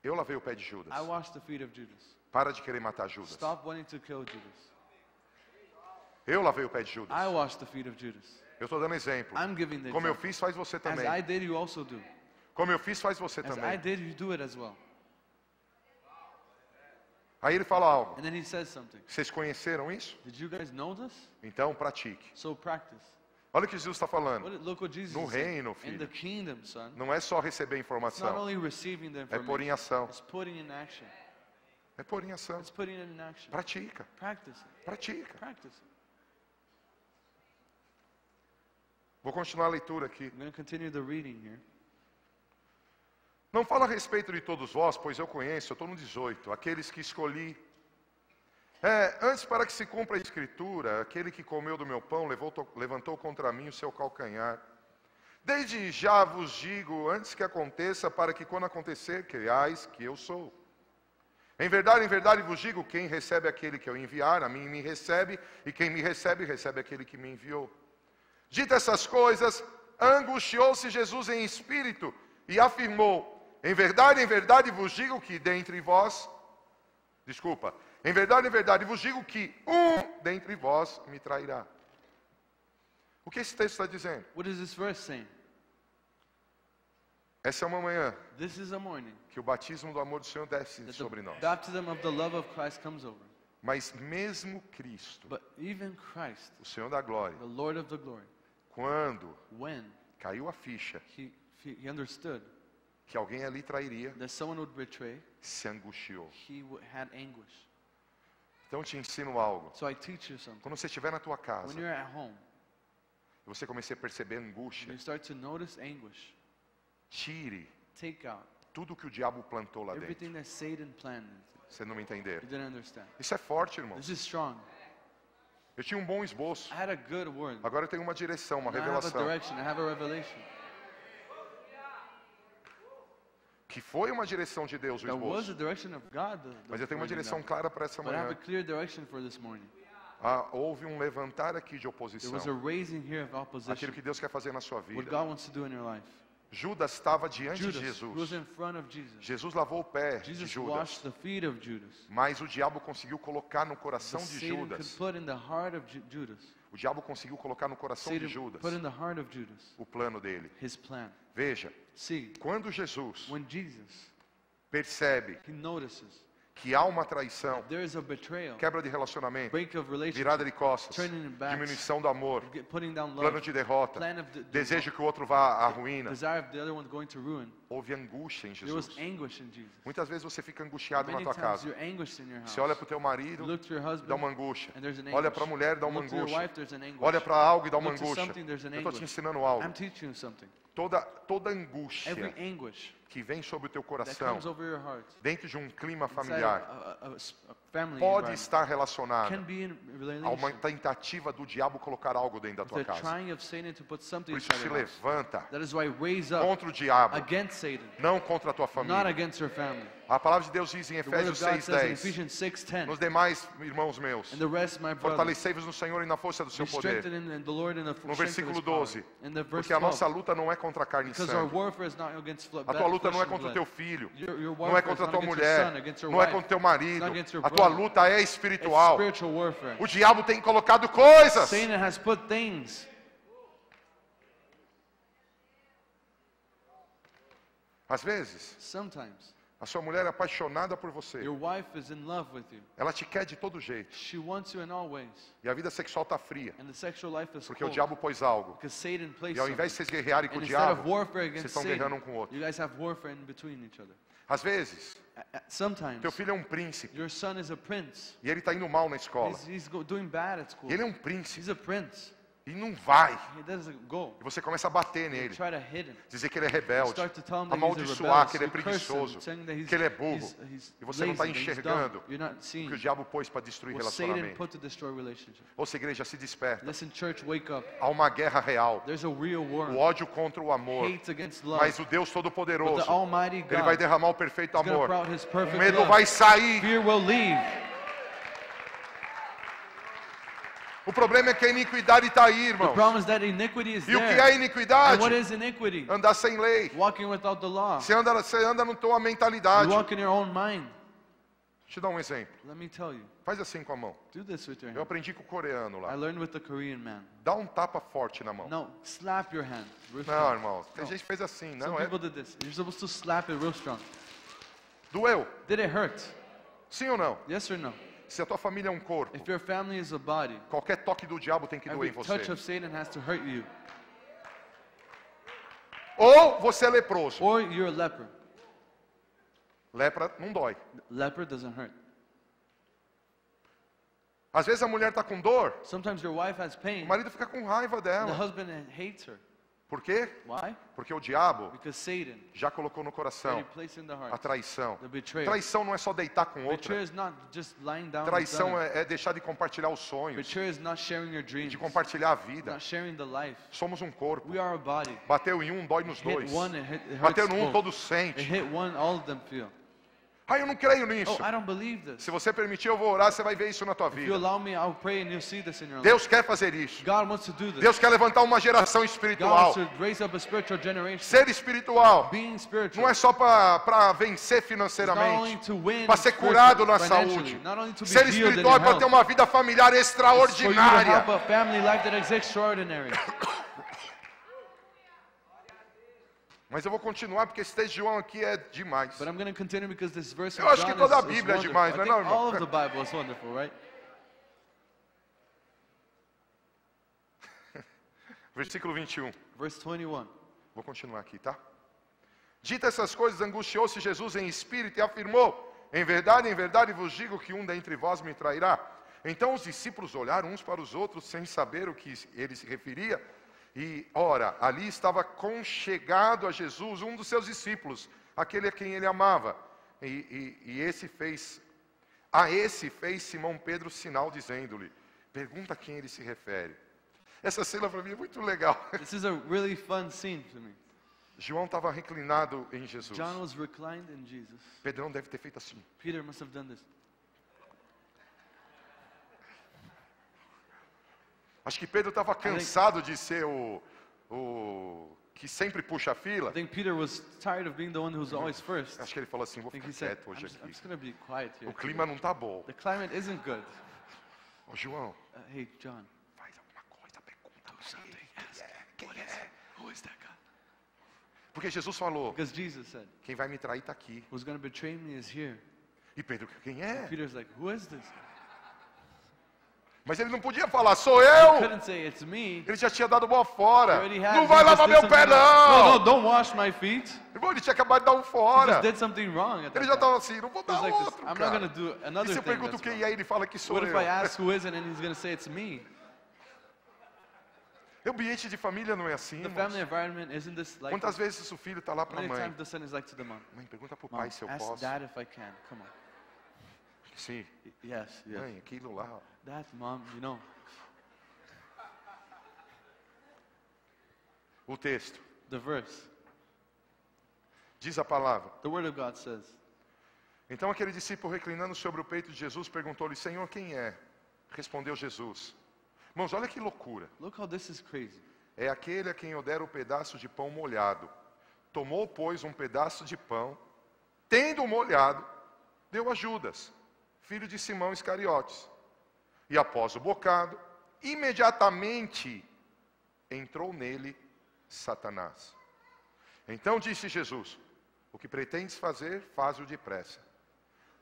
S1: Eu lavei o pé de Judas.
S2: I washed the feet of Judas.
S1: Para de querer matar Judas.
S2: Stop wanting to kill Judas.
S1: Eu lavei o pé de Judas.
S2: I washed the feet of Judas.
S1: Eu estou dando exemplo.
S2: I'm giving the
S1: Como eu
S2: example.
S1: fiz, faz você
S2: As
S1: também.
S2: I did, you also do.
S1: Como eu fiz, faz você
S2: As I
S1: também.
S2: did, you do it as well.
S1: Aí ele fala algo.
S2: And then he says something.
S1: Vocês conheceram isso?
S2: Did you guys know this?
S1: Então pratique.
S2: So practice.
S1: Olha o que Jesus está falando.
S2: Look what Jesus
S1: No
S2: said.
S1: reino,
S2: In the
S1: filho.
S2: kingdom, son.
S1: Não é só receber
S2: It's not
S1: informação.
S2: only receiving the
S1: É pôr em
S2: information.
S1: ação.
S2: It's putting in action.
S1: É pôr em ação.
S2: It's putting it in action.
S1: Pratica.
S2: Practice it.
S1: Pratica.
S2: Practice it.
S1: Vou continuar a leitura aqui.
S2: I'm going to continue the reading here.
S1: Não fala a respeito de todos vós, pois eu conheço, eu estou no 18, aqueles que escolhi. Antes para que se cumpra a escritura, aquele que comeu do meu pão levantou contra mim o seu calcanhar. Desde já vos digo, antes que aconteça, para que quando acontecer, creiais que eu sou. Em verdade vos digo, quem recebe aquele que eu enviar, a mim me recebe, e quem me recebe, recebe aquele que me enviou. Dita essas coisas, angustiou-se Jesus em espírito e afirmou, em verdade vos digo que dentre vós, em verdade vos digo que um dentre vós me trairá. O que esse texto está dizendo?
S2: What is this verse saying?
S1: Essa é uma manhã
S2: This is a morning
S1: que o batismo do amor do Senhor desce
S2: that
S1: sobre
S2: the
S1: nós.
S2: baptism of the love of Christ comes over.
S1: Mas mesmo Cristo,
S2: But even Christ,
S1: o Senhor da glória,
S2: the Lord of the glory,
S1: quando
S2: when
S1: caiu a ficha
S2: he understood
S1: que alguém ali trairia,
S2: that someone would betray,
S1: se angustiou.
S2: he had anguish.
S1: Então eu te ensino algo.
S2: So I teach you something.
S1: Quando você estiver na tua
S2: When
S1: casa
S2: you're at home,
S1: e você começar a perceber
S2: when
S1: angústia,
S2: you start to notice anguish,
S1: tire
S2: take out
S1: tudo que o diabo plantou lá dentro.
S2: everything that Satan planned.
S1: Você não me entender.
S2: You didn't understand.
S1: Isso é forte, irmão.
S2: This is strong.
S1: Eu tinha um bom esboço.
S2: I had a good word.
S1: Agora eu tenho uma direção, uma
S2: Now I have a
S1: revelação.
S2: direction. I have a revelation.
S1: Que foi uma direção de Deus o
S2: That was the
S1: esboço.
S2: direction of God.
S1: Mas eu tenho uma
S2: wording
S1: direção
S2: now.
S1: clara para essa
S2: But I have a
S1: manhã.
S2: clear direction for this morning.
S1: Houve um levantar aqui de
S2: There
S1: oposição.
S2: was a raising here of opposition.
S1: Aquilo que Deus quer fazer na sua
S2: What
S1: vida.
S2: God wants to do in your life.
S1: Judas estava diante de
S2: Judas was
S1: Jesus.
S2: in front of Jesus.
S1: Jesus lavou o pé de
S2: Jesus
S1: Judas.
S2: washed the feet of Judas.
S1: Mas o diabo conseguiu colocar no
S2: But
S1: coração de
S2: Satan could
S1: Judas.
S2: put in the heart of Judas.
S1: O diabo conseguiu colocar no coração de
S2: Satan
S1: Judas
S2: put in the heart of Judas
S1: o plano dele.
S2: his plan.
S1: Veja,
S2: See,
S1: quando Jesus
S2: when Jesus,
S1: percebe
S2: he notices
S1: que há uma traição,
S2: there is a betrayal,
S1: quebra de relacionamento,
S2: break of relationship,
S1: virada de costas,
S2: turning in backs,
S1: diminuição do amor,
S2: putting down
S1: plano
S2: love,
S1: de derrota,
S2: plan of
S1: desejo que o outro vá à ruína.
S2: desire of the other one going to ruin.
S1: Houve angústia em
S2: There was
S1: Jesus.
S2: anguish in Jesus.
S1: Muitas vezes você fica angustiado na
S2: Many
S1: tua
S2: times
S1: casa.
S2: you're anguished in your house.
S1: Você olha para o teu
S2: You
S1: marido,
S2: look to your husband,
S1: dá uma angústia.
S2: and there's an
S1: Olha
S2: anguish.
S1: para a mulher, dá
S2: You
S1: uma
S2: look to your
S1: angústia.
S2: wife, there's an anguish.
S1: Olha para algo e dá uma
S2: Look to
S1: angústia.
S2: something, there's an
S1: Eu estou te
S2: anguish.
S1: ensinando algo.
S2: I'm teaching you something.
S1: toda angústia
S2: every anguish
S1: que vem sobre o teu
S2: that
S1: coração,
S2: comes over your heart,
S1: dentro de um clima
S2: inside
S1: familiar,
S2: a family
S1: pode
S2: environment,
S1: estar relacionada
S2: can be in
S1: a uma
S2: relation
S1: tentativa do diabo colocar algo dentro da
S2: with
S1: tua
S2: the
S1: casa.
S2: trying of Satan to put something
S1: Por isso
S2: inside
S1: se
S2: your house.
S1: levanta
S2: That is why raise up
S1: contra o diabo,
S2: against Satan,
S1: não contra a tua
S2: not
S1: família.
S2: against your family.
S1: A palavra de Deus diz em
S2: The word
S1: Efésios
S2: of God says in
S1: 6:10,
S2: Ephesians 6:10,
S1: nos demais, irmãos meus,
S2: and the rest, my brothers,
S1: fortalecei-vos no Senhor e na força do
S2: be
S1: seu poder.
S2: strengthened in the Lord and the
S1: No
S2: strength of
S1: versículo
S2: His power.
S1: 12,
S2: In the verse
S1: porque a nossa
S2: 12,
S1: luta não é contra a carne e
S2: because our
S1: sangue.
S2: warfare is not against
S1: A tua luta não é
S2: flesh
S1: contra o
S2: and
S1: teu
S2: blood.
S1: filho,
S2: Your
S1: não é
S2: warfare is
S1: contra a
S2: not
S1: tua
S2: against your son,
S1: mulher,
S2: against your
S1: não é
S2: wife.
S1: contra o teu
S2: It's
S1: marido.
S2: not against your
S1: A tua
S2: brother.
S1: luta é
S2: It's
S1: espiritual.
S2: spiritual warfare.
S1: O diabo tem colocado coisas.
S2: Satan has put things.
S1: Às vezes,
S2: Sometimes
S1: a sua mulher é apaixonada por você.
S2: your wife is in love with you.
S1: Ela te quer de todo jeito.
S2: She wants you in all ways.
S1: E a vida sexual está fria.
S2: And the sexual life is
S1: Porque o
S2: cold.
S1: diabo pôs algo.
S2: Because Satan placed
S1: E ao invés de
S2: something.
S1: vocês guerrearem com
S2: And
S1: o
S2: instead of
S1: diabo,
S2: warfare
S1: vocês
S2: against
S1: estão guerreando um com o
S2: Satan,
S1: outro.
S2: you guys have warfare in between each other.
S1: Às vezes,
S2: Sometimes
S1: teu filho é um príncipe.
S2: your son is a prince.
S1: E ele está indo mal na escola.
S2: He's doing bad at school.
S1: E ele é um príncipe.
S2: He's a prince.
S1: E não vai.
S2: He doesn't go.
S1: E você começa a bater
S2: You
S1: nele.
S2: try to hit him.
S1: Dizer que ele é rebelde.
S2: Start to tell him that he's a
S1: Amaldiçoar
S2: rebellious.
S1: que ele é
S2: You curse him,
S1: preguiçoso.
S2: saying that
S1: Que ele é burro.
S2: he's
S1: E você não está
S2: lazy, that he's
S1: enxergando
S2: dumb. You're not
S1: o
S2: seeing
S1: que o diabo pôs para destruir
S2: what Satan
S1: relacionamento.
S2: put to destroy relationship.
S1: Ouça, igreja, se desperta.
S2: Listen, church, wake up.
S1: Há uma guerra real.
S2: There's a real war.
S1: O ódio contra o amor.
S2: Hate against love.
S1: Mas o Deus
S2: But
S1: Todo-Poderoso,
S2: the Almighty
S1: Ele vai
S2: God
S1: derramar o perfeito
S2: is going to
S1: amor.
S2: pour out His
S1: O
S2: perfect
S1: medo
S2: love.
S1: vai sair.
S2: Fear will leave.
S1: O problema é que a iniquidade está aí,
S2: The
S1: irmãos.
S2: problem is that iniquity is
S1: E o que
S2: there.
S1: é
S2: And
S1: iniquidade?
S2: what is iniquity?
S1: Andar sem lei.
S2: Walking without the law.
S1: Você anda na tua
S2: You
S1: mentalidade.
S2: walk in your own mind.
S1: Deixa eu te dar um exemplo.
S2: Let me tell you.
S1: Faz assim com a mão.
S2: Do this with your
S1: Eu
S2: hand.
S1: aprendi com o coreano
S2: I
S1: lá.
S2: learned with the Korean man.
S1: Dá um tapa forte na mão.
S2: No, slap your hand. Real
S1: Não,
S2: strong.
S1: irmão. Tem
S2: No.
S1: gente que fez assim.
S2: Some
S1: Não, é.
S2: people did this. You're supposed to slap it real strong.
S1: Doeu?
S2: Did it hurt?
S1: Sim ou não?
S2: Yes or no?
S1: Se a tua família é um corpo,
S2: If your family is a body,
S1: qualquer toque do diabo tem que doer
S2: every
S1: em
S2: touch
S1: você.
S2: of Satan has to hurt you.
S1: Ou você é leproso.
S2: Or you're a leper.
S1: Lepra não dói.
S2: Leper doesn't hurt.
S1: Às vezes a mulher está com dor,
S2: Sometimes your wife has
S1: o
S2: pain,
S1: marido fica com raiva
S2: and the
S1: dela.
S2: husband hates her.
S1: Por quê?
S2: Why?
S1: Porque o diabo
S2: Because Satan
S1: já colocou no coração
S2: already placed in the
S1: a
S2: heart
S1: traição.
S2: the betrayal.
S1: Traição não é só deitar com
S2: Betrayal
S1: outra.
S2: is not just lying down with
S1: Traição
S2: someone.
S1: é deixar de compartilhar os sonhos,
S2: Betrayal is not sharing your dreams,
S1: de compartilhar a vida.
S2: not sharing the life.
S1: Somos um corpo.
S2: We are a body.
S1: Bateu em um, dói nos
S2: Hit
S1: dois.
S2: one, it hurts
S1: Bateu num,
S2: both.
S1: todos
S2: It
S1: sente.
S2: hit one, all of them feel.
S1: Ah, eu não creio nisso.
S2: Oh, I don't believe this.
S1: Se você permitir, eu vou orar, você vai ver isso na tua
S2: If you
S1: vida.
S2: allow me, I'll pray and you'll see this in your life.
S1: Deus quer fazer isso.
S2: God wants to do this.
S1: Deus quer levantar uma geração
S2: God
S1: espiritual.
S2: wants to raise up a spiritual generation.
S1: Ser espiritual
S2: Being spiritual.
S1: não é só para vencer
S2: It's not only
S1: financeiramente,
S2: to win
S1: para ser curado na
S2: financially,
S1: saúde.
S2: not only to be
S1: Ser
S2: healed in
S1: espiritual
S2: your
S1: é para ter
S2: health.
S1: uma vida familiar
S2: It's for you to have
S1: extraordinária.
S2: a family life that is extraordinary.
S1: Mas eu vou continuar porque esse texto de João aqui é demais.
S2: But I'm going to continue because this verse
S1: Eu
S2: of
S1: acho que
S2: John
S1: toda a
S2: is
S1: Bíblia é
S2: wonderful.
S1: demais,
S2: I
S1: não é
S2: think
S1: não, irmão?
S2: all of the Bible is wonderful, right?
S1: Versículo 21.
S2: Verse 21.
S1: Vou continuar aqui, tá? Dita essas coisas, angustiou-se Jesus em espírito e afirmou: em verdade vos digo que um dentre vós me trairá. Então os discípulos olharam uns para os outros sem saber o que ele se referia. E, ora, ali estava conchegado a Jesus um dos seus discípulos, aquele a quem ele amava. E a esse fez Simão Pedro sinal, dizendo-lhe: pergunta a quem ele se refere. Essa cena para mim é muito legal.
S2: This is a really fun scene to me.
S1: João estava reclinado em Jesus.
S2: John was reclined in Jesus.
S1: Pedrão deve ter feito assim.
S2: Peter must have done this.
S1: Acho que Pedro estava cansado de ser o que sempre puxa a fila.
S2: I think Peter was tired of being the one who's always first.
S1: Acho que ele falou assim: vou
S2: I think
S1: ficar
S2: he said,
S1: quieto hoje
S2: I'm
S1: aqui.
S2: just going to be quiet here.
S1: O clima não está bom.
S2: The climate isn't good.
S1: Ô, João,
S2: Hey, John.
S1: faz alguma coisa, pergunta.
S2: Quem é? Who is that guy?
S1: Porque Jesus falou:
S2: Because Jesus said,
S1: quem vai me trair está aqui.
S2: who's going to betray me is here.
S1: E Pedro: quem é?
S2: Peter's like, who is this?
S1: Mas ele não podia falar: sou eu.
S2: Couldn't say it's me.
S1: Ele já tinha dado bola fora.
S2: Already had.
S1: Não vai
S2: He just
S1: lavar
S2: did
S1: meu
S2: something
S1: pé,
S2: wrong.
S1: não.
S2: No, don't wash my feet.
S1: Irmão, ele tinha acabado de dar um
S2: He
S1: fora.
S2: just did something wrong at
S1: Ele
S2: that
S1: já
S2: time.
S1: estava assim: não vou
S2: He
S1: dar
S2: was like this,
S1: outro,
S2: I'm not
S1: cara.
S2: going to do
S1: E
S2: another
S1: se eu
S2: thing
S1: pergunto
S2: that's
S1: quem
S2: wrong.
S1: é, ele fala que sou
S2: What if
S1: eu.
S2: I ask who is it and he's going to say it's me?
S1: O ambiente de família não é assim,
S2: The
S1: irmãos.
S2: family environment isn't this like
S1: Quantas
S2: this?
S1: vezes o filho está lá para a
S2: Many
S1: mãe?
S2: times the son is like to the mom.
S1: Mãe, pergunta para o
S2: Mom,
S1: pai se eu
S2: ask
S1: posso.
S2: dad if I can. Come on.
S1: Sim,
S2: Yes, yes.
S1: mãe, aquilo lá. Ó.
S2: Dad, mom, you know.
S1: O texto.
S2: The verse.
S1: Diz a palavra.
S2: The word of God says.
S1: Então aquele discípulo reclinando sobre o peito de Jesus perguntou-lhe, Senhor, quem é? Respondeu Jesus. Irmãos, olha que loucura.
S2: Look how this is crazy.
S1: É aquele a quem eu der o pedaço de pão molhado. Tomou, pois, um pedaço de pão, tendo molhado, deu a Judas, filho de Simão Iscariotes. E após o bocado, imediatamente entrou nele Satanás. Então disse Jesus, o que pretendes fazer, faze-o depressa.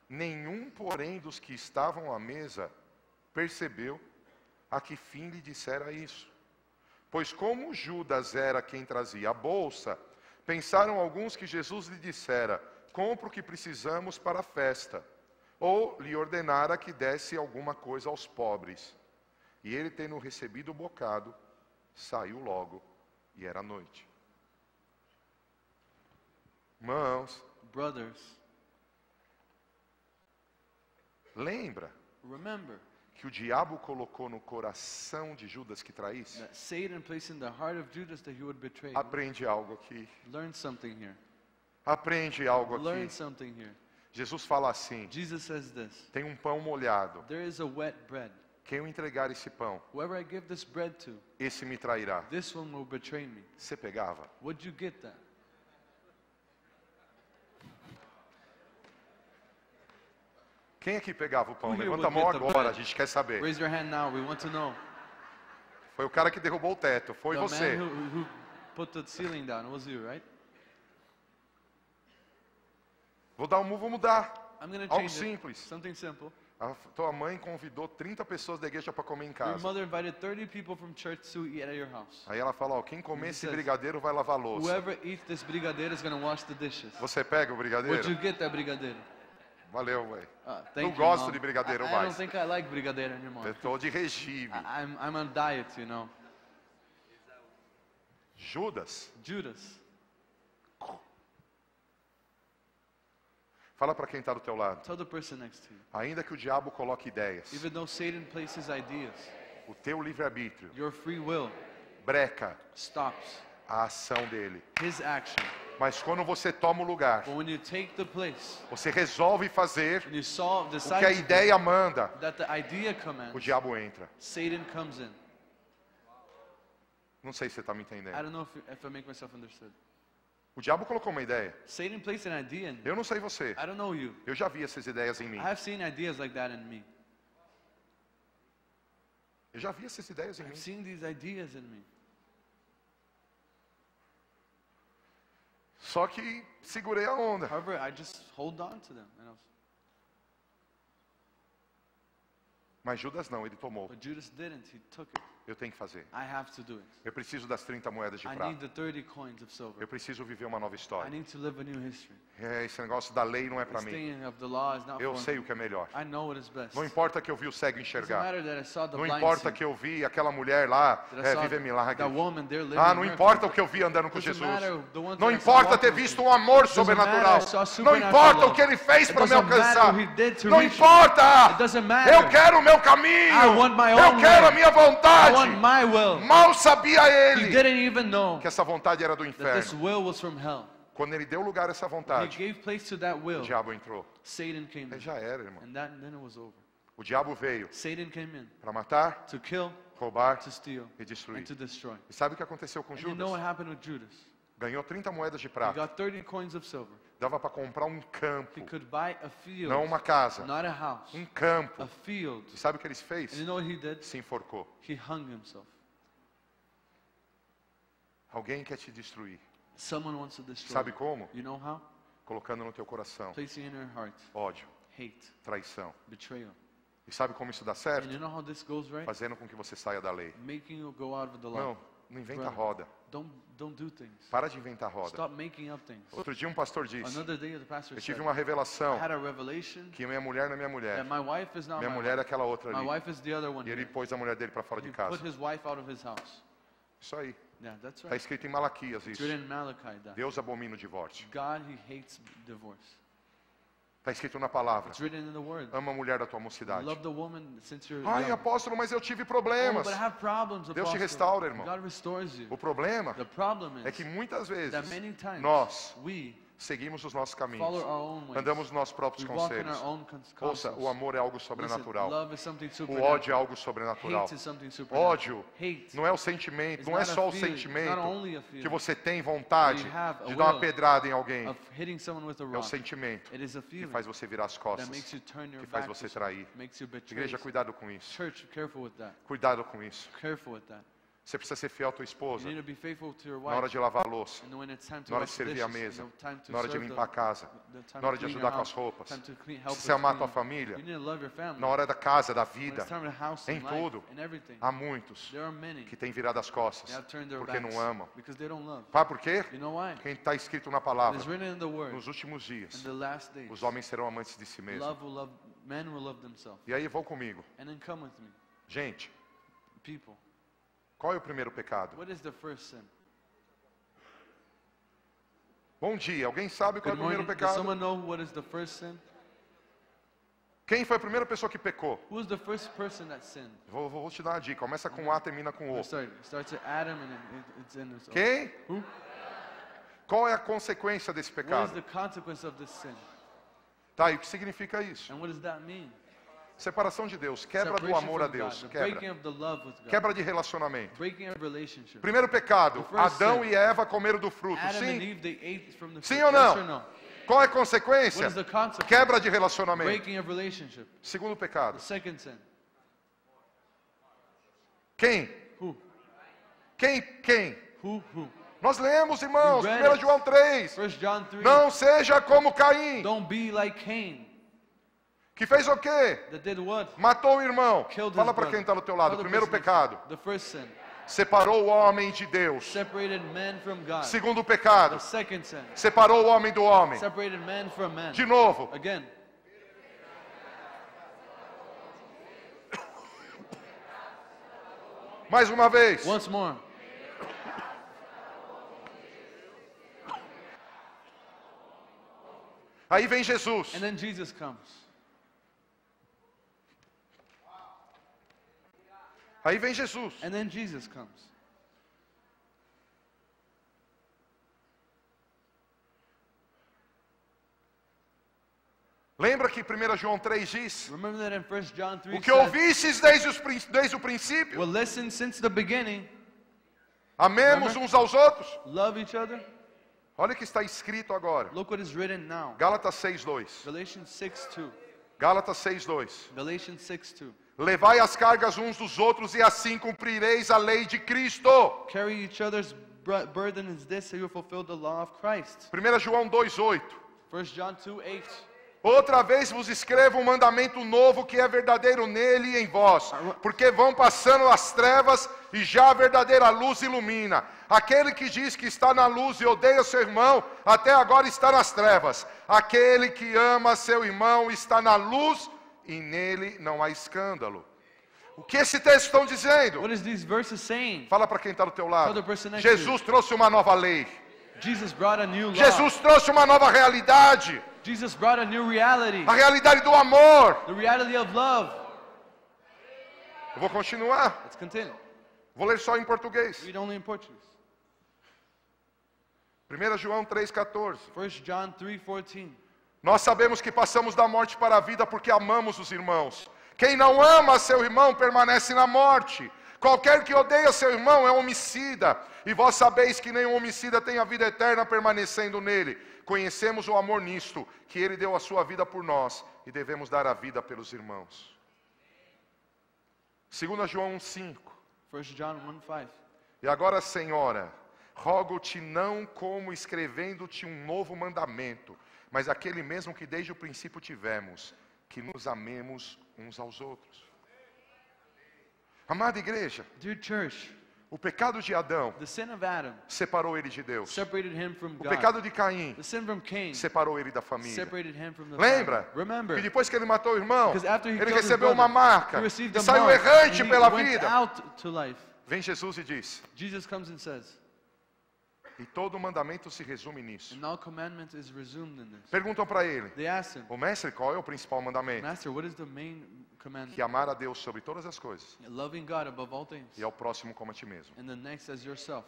S1: Nenhum, porém, dos que estavam à mesa percebeu a que fim lhe dissera isso. Pois como Judas era quem trazia a bolsa, pensaram alguns que Jesus lhe dissera, compra o que precisamos para a festa, ou lhe ordenara que desse alguma coisa aos pobres. E ele, tendo recebido o bocado, saiu logo, e era noite. Irmãos,
S2: Brothers,
S1: lembra
S2: remember
S1: que o diabo colocou no coração de Judas que traísse?
S2: that Satan placed in the heart of Judas that he would betray him.
S1: Aprende algo aqui.
S2: Learn something here.
S1: Aprende algo
S2: Learn
S1: aqui.
S2: something here.
S1: Jesus fala assim,
S2: Jesus says this.
S1: tem um pão molhado.
S2: There is a wet bread.
S1: Quem eu entregar esse pão,
S2: Whoever I give this bread to,
S1: esse me trairá.
S2: this one will betray me.
S1: Você pegava?
S2: Would you get that?
S1: Quem aqui pegava o pão?
S2: Who here
S1: Levanta a
S2: would
S1: mão
S2: get the
S1: agora, a
S2: bread?
S1: gente quer saber.
S2: Raise your hand now. We want to know.
S1: Foi o cara que derrubou o teto, foi
S2: The
S1: você.
S2: man who put the ceiling down was you, right?
S1: Vou mudar.
S2: I'm going to
S1: Algo
S2: change it.
S1: simples.
S2: Something simple.
S1: A tua mãe convidou 30 pessoas da igreja para comer em
S2: Your
S1: casa.
S2: mother invited 30 people from church to eat at your house.
S1: Aí ela fala, ó, quem comer esse
S2: says,
S1: brigadeiro vai lavar a louça.
S2: Whoever eats this brigadeiro is going to wash the dishes.
S1: Você pega o
S2: Would
S1: brigadeiro?
S2: you get that brigadeiro?
S1: Valeu, ué.
S2: Thank
S1: Não
S2: you,
S1: gosto
S2: Mom.
S1: de brigadeiro
S2: I don't
S1: mais.
S2: think I like brigadeiro anymore.
S1: Eu estou de regime.
S2: I'm on diet, you know.
S1: Judas,
S2: Judas.
S1: fala para quem está do teu lado.
S2: Tell the person next to you.
S1: Ainda que o diabo coloque ideias,
S2: Even though Satan places ideas,
S1: o teu livre-arbítrio
S2: your free will
S1: breca
S2: stops
S1: a ação dele.
S2: his action.
S1: Mas quando você toma o lugar,
S2: But when you take the place,
S1: você resolve fazer
S2: when you solve,
S1: o que a
S2: decide
S1: ideia manda,
S2: that the idea
S1: o
S2: commands,
S1: diabo entra.
S2: Satan comes in.
S1: Não sei se você está me
S2: I
S1: entendendo.
S2: don't know if I make myself understood.
S1: O diabo colocou uma ideia.
S2: Satan placed an idea in you.
S1: Eu não sei você.
S2: I don't know you.
S1: Eu já vi essas ideias em mim.
S2: I have seen ideas like that in me.
S1: Eu já vi essas ideias em
S2: I've
S1: mim.
S2: seen these ideas in me.
S1: Só que segurei a onda.
S2: However, I just hold on to them.
S1: Mas Judas não, ele tomou.
S2: But Judas didn't. He took it.
S1: Eu tenho que fazer.
S2: I have to do it.
S1: Eu preciso das 30 moedas de
S2: I need
S1: prata.
S2: the 30 coins of silver.
S1: Eu preciso viver uma nova
S2: I
S1: história.
S2: need to live a new history.
S1: Esse negócio da lei não é para
S2: This
S1: mim.
S2: thing of the law is not
S1: Eu
S2: for
S1: sei
S2: me.
S1: o que é melhor.
S2: I know what is best.
S1: Não importa que eu vi o cego
S2: Doesn't
S1: enxergar.
S2: matter that I saw the
S1: Não
S2: blind
S1: importa
S2: see.
S1: que eu vi aquela mulher lá
S2: That I saw
S1: viver milagre.
S2: that woman there living
S1: Ah, não
S2: miracle.
S1: importa o que eu vi andando com
S2: Doesn't
S1: Jesus.
S2: matter the ones
S1: Não
S2: that I saw
S1: importa
S2: walking
S1: ter
S2: with
S1: visto
S2: you.
S1: um amor
S2: Doesn't
S1: sobrenatural.
S2: matter, I saw
S1: Não
S2: supernatural
S1: importa o
S2: love.
S1: que ele fez
S2: It
S1: para me
S2: doesn't matter
S1: alcançar.
S2: what he did to
S1: Não
S2: reach me.
S1: importa.
S2: It doesn't matter.
S1: Eu quero o meu caminho.
S2: I want my
S1: Eu
S2: own
S1: quero
S2: way.
S1: a minha
S2: I
S1: vontade.
S2: want my will.
S1: Mal sabia
S2: He
S1: ele
S2: didn't even know
S1: que essa vontade era do
S2: that this
S1: inferno.
S2: will was from hell.
S1: Quando ele deu lugar a essa
S2: He
S1: vontade,
S2: gave place to that
S1: o
S2: will.
S1: diabo entrou.
S2: Satan came
S1: Aí
S2: in.
S1: já era, irmão.
S2: And then it was over.
S1: O diabo veio
S2: Satan came in
S1: para matar,
S2: to kill,
S1: roubar
S2: to steal,
S1: e destruir.
S2: and to destroy.
S1: E sabe o que aconteceu com
S2: And you know what
S1: Judas?
S2: happened with Judas?
S1: Ganhou 30 moedas de
S2: He
S1: prata.
S2: got 30 coins of silver.
S1: Dava para comprar um campo,
S2: He could buy a field,
S1: não uma casa.
S2: not a house,
S1: Um campo.
S2: a field.
S1: E sabe o que ele
S2: And
S1: fez?
S2: you know what he did?
S1: Se enforcou.
S2: He hung himself.
S1: Alguém quer te destruir.
S2: Someone wants to destroy
S1: Sabe
S2: you.
S1: como?
S2: You know how?
S1: Colocando no teu coração
S2: Placing in your heart
S1: ódio,
S2: hate,
S1: traição.
S2: betrayal.
S1: E sabe como isso dá
S2: And
S1: certo?
S2: you know how this goes, right?
S1: Fazendo com que você saia da lei.
S2: Making you go out of the law.
S1: Não, não inventa
S2: Brother,
S1: roda.
S2: Don't do things.
S1: Para de inventar roda.
S2: Stop making up things.
S1: Outro dia um pastor disse,
S2: Another day, the pastor
S1: eu
S2: said,
S1: tive uma
S2: I
S1: revelação
S2: had a revelation
S1: que minha mulher não é minha mulher.
S2: that my wife is not
S1: Minha
S2: my
S1: mulher é
S2: wife.
S1: aquela outra
S2: My
S1: ali.
S2: wife is the other one.
S1: E ele
S2: Here.
S1: pôs a mulher dele para fora
S2: He
S1: de
S2: put
S1: casa.
S2: his wife out of his house.
S1: Isso aí.
S2: Yeah, that's
S1: Está
S2: right.
S1: escrito em Malaquias
S2: It's
S1: isso.
S2: written in Malachi that
S1: Deus abomina o divórcio.
S2: God, He hates divorce.
S1: Está escrito na palavra.
S2: It's written in the Word.
S1: Ama a mulher da tua mocidade.
S2: Love the woman since you're
S1: Ai,
S2: young.
S1: apóstolo, mas eu tive
S2: Oh,
S1: problemas.
S2: but I have problems,
S1: Deus te
S2: Apostle.
S1: restaura, irmão.
S2: God restores you.
S1: O problema
S2: The problem
S1: é
S2: is
S1: que muitas vezes
S2: that many times
S1: nós
S2: we
S1: seguimos os nossos caminhos.
S2: follow our own ways.
S1: Andamos nos nossos próprios
S2: We walk in
S1: conselhos.
S2: our own
S1: Ouça, o amor é algo
S2: Listen,
S1: sobrenatural.
S2: love is something
S1: O
S2: supernatural.
S1: ódio é algo sobrenatural.
S2: Hate is something supernatural.
S1: Ódio
S2: Hate
S1: não é o sentimento,
S2: is
S1: não é
S2: not a
S1: só o
S2: feeling, it's not
S1: sentimento
S2: only a
S1: que
S2: feeling
S1: você tem vontade
S2: You have a
S1: de dar uma
S2: will
S1: pedrada em alguém.
S2: of hitting someone with a
S1: É o
S2: rock.
S1: sentimento
S2: It is a
S1: que
S2: feeling
S1: faz você virar as
S2: that
S1: costas,
S2: makes you turn your
S1: que faz
S2: back
S1: você
S2: to someone,
S1: trair.
S2: makes you betray
S1: Igreja,
S2: someone.
S1: cuidado com isso.
S2: Church, careful with that.
S1: Cuidado com isso.
S2: Careful with that.
S1: Você precisa ser fiel à tua
S2: You
S1: esposa
S2: need to be faithful to your
S1: na hora
S2: wife.
S1: de lavar a louça,
S2: And when it's time to
S1: na hora de
S2: wash
S1: servir a
S2: dishes,
S1: mesa,
S2: no time to
S1: na hora de
S2: serve
S1: limpar a casa,
S2: the time
S1: na hora
S2: to
S1: de
S2: clean
S1: ajudar
S2: your
S1: com as
S2: house,
S1: roupas,
S2: time to clean, help
S1: se
S2: with
S1: você amar a tua
S2: cleaning.
S1: família,
S2: You need to love your family.
S1: na hora da casa, da
S2: When
S1: vida.
S2: it's time to house
S1: Em
S2: and life
S1: tudo.
S2: and everything.
S1: Há muitos
S2: There are many
S1: que têm virado as costas
S2: that have turned their
S1: porque
S2: backs
S1: não amam.
S2: because they don't love.
S1: Sabe por quê?
S2: You know why?
S1: Porque está escrito na
S2: It
S1: palavra.
S2: is written in the Word.
S1: Nos últimos
S2: In
S1: dias,
S2: the last days,
S1: os homens serão amantes de si mesmos.
S2: men will love themselves.
S1: E aí, vão comigo.
S2: And then come with me,
S1: Gente,
S2: people.
S1: qual é o primeiro pecado?
S2: What is the first sin?
S1: Bom dia. Alguém sabe qual é
S2: Good
S1: o primeiro
S2: morning. Does
S1: pecado?
S2: someone know what is the first sin?
S1: Quem foi a primeira pessoa que pecou?
S2: Who was the first person that sinned?
S1: Vou te dar uma dica. Começa com A, termina com O.
S2: It starts at Adam and it's in his own.
S1: Quem?
S2: Who?
S1: Qual é a consequência desse
S2: What is
S1: pecado?
S2: the consequence of this sin?
S1: Tá, e o que significa isso?
S2: And what does that mean?
S1: Separação de Deus. Quebra do
S2: Separation
S1: amor a
S2: from
S1: Deus.
S2: God, the breaking
S1: Quebra.
S2: of the love with God.
S1: Quebra de relacionamento.
S2: Breaking of relationship.
S1: Primeiro pecado.
S2: The first
S1: Adão
S2: sin.
S1: e Eva comeram do fruto.
S2: Adam and
S1: Sim?
S2: Eve, they ate from the fruit.
S1: Sim ou
S2: Yes
S1: não?
S2: or no?
S1: Qual é a
S2: What
S1: consequência?
S2: is the consequence?
S1: Quebra de relacionamento.
S2: Breaking of relationship.
S1: Segundo pecado.
S2: The second sin.
S1: Quem?
S2: Who?
S1: Quem?
S2: Who?
S1: Nós lemos, irmãos,
S2: We read
S1: 1
S2: it.
S1: João 3.
S2: 1 John 3.
S1: Não seja como Caim,
S2: Don't be like Cain.
S1: que fez o quê?
S2: That did what?
S1: Matou o irmão.
S2: Killed
S1: Fala
S2: his
S1: para
S2: brother.
S1: quem está do teu lado.
S2: Tell the
S1: Primeiro
S2: person next
S1: pecado.
S2: to you. The first sin.
S1: Separou o homem de Deus.
S2: Separated man from God.
S1: Segundo pecado.
S2: The second sin.
S1: Separou o homem do homem.
S2: Separated man from man.
S1: De novo.
S2: Again.
S1: Mais uma vez.
S2: Once more.
S1: Aí vem Jesus.
S2: And then Jesus comes.
S1: Aí vem Jesus.
S2: And then Jesus comes.
S1: Lembra que 1 João 3 diz?
S2: Remember that in 1 John 3
S1: O que
S2: says,
S1: ouvistes desde o princípio.
S2: well, listen, since the beginning,
S1: Amemos
S2: Remember?
S1: uns aos outros.
S2: love each other.
S1: Olha o que está escrito agora.
S2: Look what is written now.
S1: Gálatas 6:2.
S2: Galatians 6:2.
S1: Gálatas 6:2.
S2: Galatians 6:2.
S1: Levai as cargas uns dos outros e assim cumprireis a lei de Cristo.
S2: Carry each other's burden is this, so you fulfill the law of Christ.
S1: 1 João 2:8.
S2: 1 John 2:8.
S1: Outra vez vos escrevo um mandamento novo que é verdadeiro nele e em vós, porque vão passando as trevas e já a verdadeira luz ilumina. Aquele que diz que está na luz e odeia seu irmão, até agora está nas trevas. Aquele que ama seu irmão está na luz e nele não há escândalo. O que esse texto está dizendo?
S2: What is these verses saying?
S1: Fala para quem está do teu lado.
S2: Tell the person next to
S1: Jesus trouxe uma nova lei.
S2: Jesus brought a new law.
S1: Jesus trouxe uma nova realidade.
S2: Jesus brought a new reality.
S1: A realidade do amor.
S2: The reality of love.
S1: Eu vou continuar.
S2: Let's continue.
S1: Vou ler só em português.
S2: Read only in Portuguese.
S1: 1 João 3,14.
S2: 1 John 3:14.
S1: Nós sabemos que passamos da morte para a vida porque amamos os irmãos. Quem não ama seu irmão permanece na morte. Qualquer que odeia seu irmão é homicida. E vós sabeis que nenhum homicida tem a vida eterna permanecendo nele. Conhecemos o amor nisto, que ele deu a sua vida por nós e devemos dar a vida pelos irmãos. 2 João 1,5.
S2: 1 John 1:5.
S1: E agora, Senhora, rogo-te não como escrevendo-te um novo mandamento, mas aquele mesmo que desde o princípio tivemos, que nos amemos uns aos outros. Amada igreja,
S2: Dear church,
S1: o pecado de Adão
S2: the sin of Adam
S1: separou ele de Deus.
S2: separated him from
S1: O
S2: God.
S1: pecado de Caim
S2: The sin from Cain
S1: separou ele da família.
S2: separated him from the
S1: Lembra
S2: family. Remember,
S1: que depois que ele matou o irmão,
S2: because after he
S1: ele
S2: killed his
S1: recebeu
S2: brother,
S1: uma marca
S2: he received
S1: e
S2: a
S1: saiu
S2: mark,
S1: errante
S2: and he
S1: pela
S2: went
S1: vida.
S2: out to life.
S1: Vem Jesus e diz,
S2: Jesus comes and says,
S1: e todo mandamento se resume nisso.
S2: and all commandment is resumed in this.
S1: Perguntam para ele,
S2: They asked him,
S1: o mestre, qual é o principal mandamento?
S2: Master, what is the main commandment?
S1: Que amar a Deus sobre todas as coisas
S2: Loving God above all things,
S1: e ao próximo como a ti mesmo.
S2: and the next as yourself.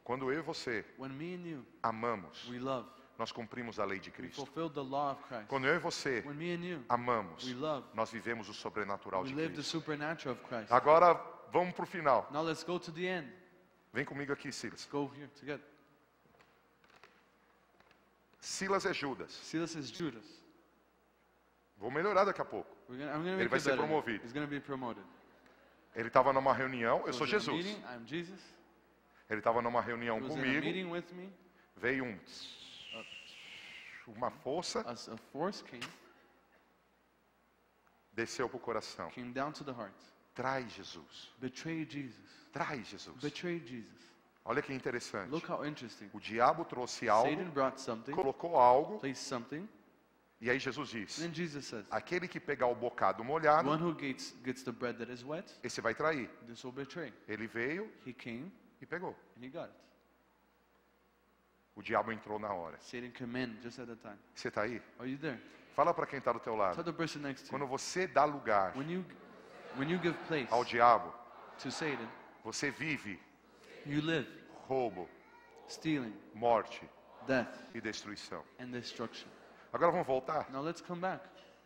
S1: Quando eu e você
S2: When me and you,
S1: amamos,
S2: we love,
S1: nós cumprimos a lei de
S2: we
S1: Cristo.
S2: fulfilled the law of Christ.
S1: Quando eu e você
S2: When me and you,
S1: amamos,
S2: we love,
S1: nós vivemos o sobrenatural
S2: we
S1: de
S2: live the
S1: Cristo.
S2: supernatural of Christ.
S1: Agora vamos para o final.
S2: Now let's go to the end.
S1: Vem comigo aqui, Silas.
S2: Go here together.
S1: Silas é Judas.
S2: Silas is Judas.
S1: Vou melhorar daqui a pouco.
S2: I'm gonna
S1: Ele
S2: make
S1: vai
S2: it
S1: ser
S2: better.
S1: promovido.
S2: He's gonna be promoted.
S1: Ele estava numa reunião, eu
S2: He
S1: sou
S2: was in a
S1: Jesus.
S2: meeting, I'm Jesus.
S1: Ele estava numa reunião
S2: He was in a
S1: comigo,
S2: meeting with me.
S1: veio uma força,
S2: A force
S1: desceu para o coração.
S2: came down to the heart.
S1: Traz Jesus.
S2: Betrayed Jesus.
S1: Traz Jesus.
S2: Betrayed Jesus.
S1: Olha que interessante.
S2: Look how interesting.
S1: O diabo trouxe algo,
S2: Satan brought something,
S1: colocou algo,
S2: placed something,
S1: e aí Jesus
S2: and
S1: diz,
S2: then Jesus says,
S1: aquele que pegar o bocado molhado,
S2: one who gets the bread that is wet,
S1: esse vai trair.
S2: this will betray.
S1: Ele veio
S2: He came
S1: e pegou.
S2: and he got it.
S1: O diabo entrou na hora.
S2: Satan came in just at the time.
S1: Você está aí?
S2: Are you there?
S1: Fala para quem está do teu
S2: Tell
S1: lado.
S2: the person next to
S1: Quando
S2: you.
S1: você dá lugar
S2: When you give place
S1: ao diabo,
S2: to Satan,
S1: você vive
S2: you live
S1: roubo,
S2: stealing,
S1: morte
S2: death,
S1: e destruição.
S2: and destruction.
S1: Agora vamos voltar?
S2: Now let's come back.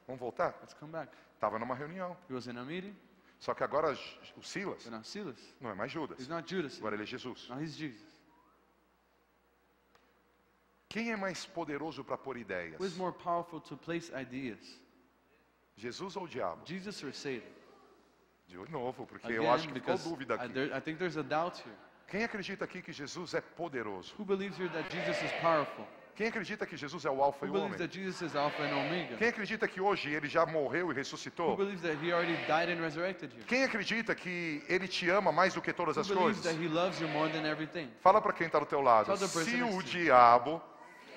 S1: Vamos voltar?
S2: Let's come back.
S1: Estava numa reunião.
S2: He was in a meeting,
S1: Só que agora o Silas
S2: but now Silas,
S1: não é mais Judas.
S2: he's not Judas.
S1: Agora ele é Jesus.
S2: Now he's Jesus.
S1: Quem é mais poderoso para pôr ideias?
S2: Who is more powerful to place ideas?
S1: Jesus ou o diabo?
S2: Jesus or Satan?
S1: De novo, porque eu acho
S2: Again,
S1: que ficou
S2: because
S1: dúvida aqui.
S2: I think there's a doubt here.
S1: Quem acredita aqui que Jesus é poderoso?
S2: Who believes here that Jesus is powerful?
S1: Quem acredita que Jesus é o alfa e
S2: Who
S1: o
S2: believes
S1: ômega?
S2: that Jesus is Alpha and Omega?
S1: Quem acredita que hoje ele já morreu e
S2: Who
S1: ressuscitou?
S2: believes that He already died and resurrected here?
S1: Quem acredita que ele te ama mais do que todas
S2: Who
S1: as
S2: believes
S1: coisas?
S2: that He loves you more than everything?
S1: Fala para quem está do teu lado.
S2: Tell the person
S1: Se
S2: next
S1: o
S2: to you.
S1: diabo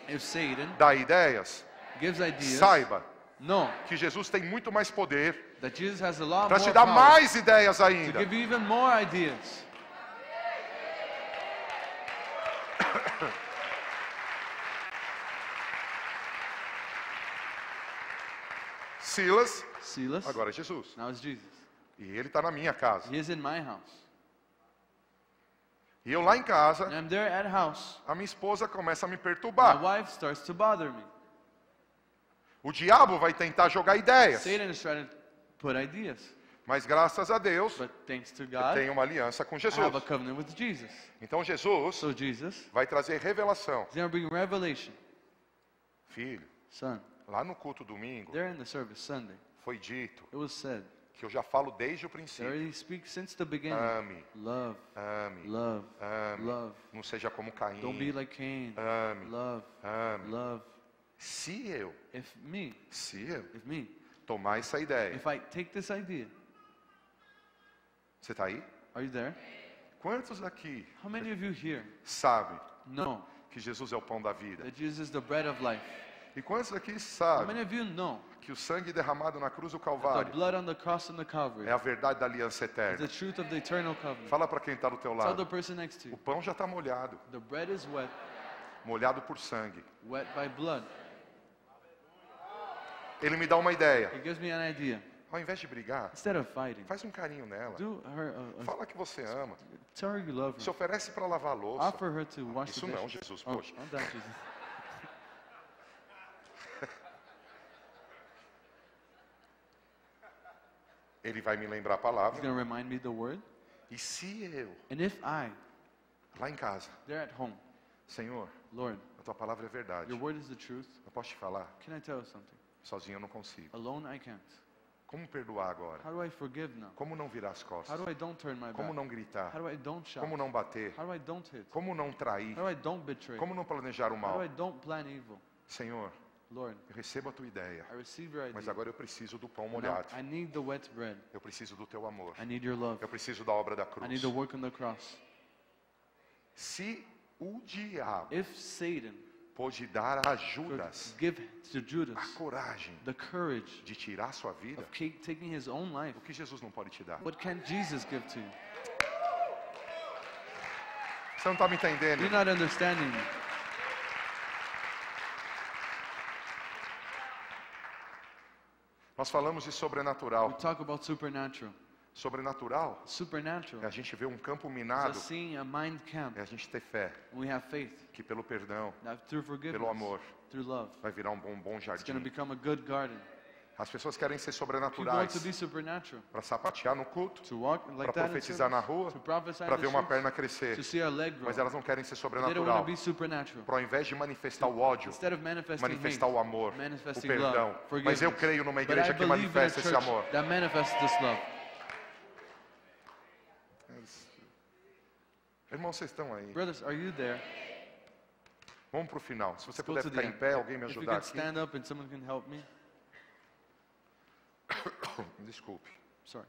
S2: If Satan
S1: dá ideias,
S2: gives ideas,
S1: saiba
S2: know
S1: que Jesus tem muito mais poder
S2: that Jesus has a lot
S1: para
S2: more
S1: te dar
S2: power
S1: mais ideias
S2: to
S1: ainda.
S2: give you even more ideas. Silas,
S1: Agora é Jesus.
S2: now it's Jesus.
S1: E ele está na minha casa.
S2: He is in my house.
S1: E eu lá em casa,
S2: And I'm there at house.
S1: a minha esposa começa a me
S2: My
S1: perturbar.
S2: wife starts to bother me.
S1: O diabo vai tentar jogar ideias.
S2: Satan is trying to put ideas.
S1: Mas graças a Deus,
S2: But thanks to
S1: eu
S2: God,
S1: tenho uma aliança com
S2: I have a
S1: Jesus.
S2: covenant with Jesus.
S1: Então Jesus
S2: So Jesus
S1: vai trazer revelação.
S2: is going to bring revelation.
S1: Filho,
S2: Son,
S1: lá no culto domingo,
S2: there in the service Sunday,
S1: foi dito
S2: it was said,
S1: que eu já falo desde o
S2: they
S1: princípio.
S2: already speak since the beginning.
S1: Ame,
S2: Love,
S1: ame,
S2: love,
S1: ame.
S2: love.
S1: Não seja como Caim.
S2: Don't be like Cain.
S1: Ame,
S2: Love,
S1: ame.
S2: love.
S1: Se eu
S2: If me,
S1: tomar essa ideia,
S2: if I take this idea,
S1: você está aí?
S2: are you there?
S1: Quantos aqui
S2: How many of you here
S1: sabem
S2: know
S1: que Jesus é o pão da vida?
S2: that Jesus is the bread of life?
S1: E quantos aqui
S2: How
S1: sabem
S2: many of you know
S1: que o sangue derramado na cruz do
S2: the
S1: Calvário
S2: blood on the cross and the Calvary
S1: é a verdade da aliança
S2: is
S1: eterna?
S2: the truth of the eternal covenant?
S1: Fala para quem está do teu
S2: Tell the
S1: lado.
S2: person next to
S1: O
S2: you,
S1: pão já está molhado,
S2: the bread is wet,
S1: molhado por sangue.
S2: wet by blood.
S1: Ele me dá uma ideia.
S2: It gives me an idea.
S1: Ao invés de brigar,
S2: Instead of fighting,
S1: faz um carinho nela.
S2: do her,
S1: Fala que você ama.
S2: tell her you love
S1: Se
S2: her.
S1: oferece para lavar a louça.
S2: Offer her to wash
S1: Isso
S2: the
S1: não,
S2: dishes.
S1: Jesus,
S2: Oh,
S1: poxa.
S2: not that, Jesus.
S1: Ele vai me lembrar a
S2: He's
S1: palavra.
S2: going to remind me the word.
S1: E se eu,
S2: And if I,
S1: lá em casa,
S2: there at home,
S1: Senhor,
S2: Lord,
S1: a tua palavra é verdade.
S2: your word is the truth,
S1: Eu posso te falar?
S2: can I tell you something?
S1: Sozinho eu não consigo.
S2: Alone I can't.
S1: Como perdoar agora?
S2: How do I forgive now?
S1: Como não virar as
S2: How
S1: costas?
S2: do I don't turn my
S1: Como
S2: back?
S1: não gritar?
S2: How do I don't shout?
S1: Como não bater?
S2: How do I don't hit?
S1: Como não trair?
S2: How do I don't betray?
S1: Como não planejar o
S2: How
S1: mal?
S2: do I don't plan evil?
S1: Senhor,
S2: Lord,
S1: eu recebo a tua ideia,
S2: I receive your
S1: mas
S2: idea.
S1: agora eu preciso do pão
S2: But now
S1: molhado.
S2: I need the wet bread.
S1: Eu preciso do teu amor.
S2: I need your love.
S1: Eu preciso da obra da
S2: I need
S1: cruz.
S2: the work on the cross.
S1: Se o diabo
S2: If Satan
S1: pôde dar a
S2: could
S1: Judas
S2: give to
S1: a
S2: Judas
S1: coragem
S2: the courage
S1: de tirar a sua vida,
S2: of taking his own life,
S1: o que Jesus não pode te dar?
S2: what can Jesus give to you?
S1: Você não está me entendendo.
S2: You're not understanding me.
S1: Nós falamos de
S2: We
S1: sobrenatural.
S2: talk about supernatural.
S1: Sobrenatural
S2: Supernatural
S1: é a gente ver um campo
S2: is
S1: minado,
S2: us seeing a mind camp.
S1: é a gente ter fé
S2: We have faith
S1: que pelo perdão,
S2: that through forgiveness,
S1: pelo amor,
S2: through love,
S1: vai virar um bom
S2: it's going to
S1: jardim.
S2: become a good garden.
S1: As pessoas querem ser
S2: People want
S1: sobrenaturais
S2: to be supernatural,
S1: para sapatear no culto,
S2: to walk like
S1: para
S2: that in
S1: profetizar na
S2: service,
S1: rua,
S2: to prophesy
S1: para
S2: in
S1: ver
S2: the
S1: uma
S2: streets,
S1: perna crescer.
S2: to see our leg grow.
S1: Mas elas não querem ser
S2: They don't want to
S1: sobrenatural.
S2: be supernatural.
S1: Para ao invés de manifestar o ódio,
S2: Instead of manifesting
S1: manifestar o
S2: hate,
S1: amor, o
S2: manifesting
S1: perdão.
S2: love,
S1: Mas
S2: forgiveness.
S1: eu creio numa
S2: But I
S1: igreja que
S2: believe in a
S1: manifesta esse
S2: church
S1: amor.
S2: that manifests this love.
S1: Irmãos, vocês estão aí.
S2: Brothers, are you there?
S1: Vamos para o final. Se você
S2: Let's go
S1: puder
S2: to
S1: ficar
S2: the
S1: em
S2: end.
S1: pé, alguém me
S2: If you
S1: ajudar
S2: can
S1: aqui.
S2: stand up and someone can help me.
S1: Desculpe.
S2: Sorry.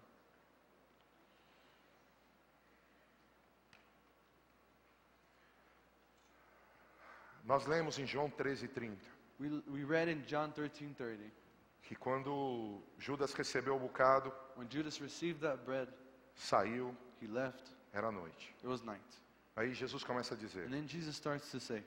S1: Nós lemos em João 13:30
S2: We read in John 13:30,
S1: que quando Judas recebeu o bocado,
S2: when Judas received that bread,
S1: saiu,
S2: he left.
S1: era noite.
S2: It was night.
S1: Aí Jesus começa a dizer.
S2: And then Jesus starts to say,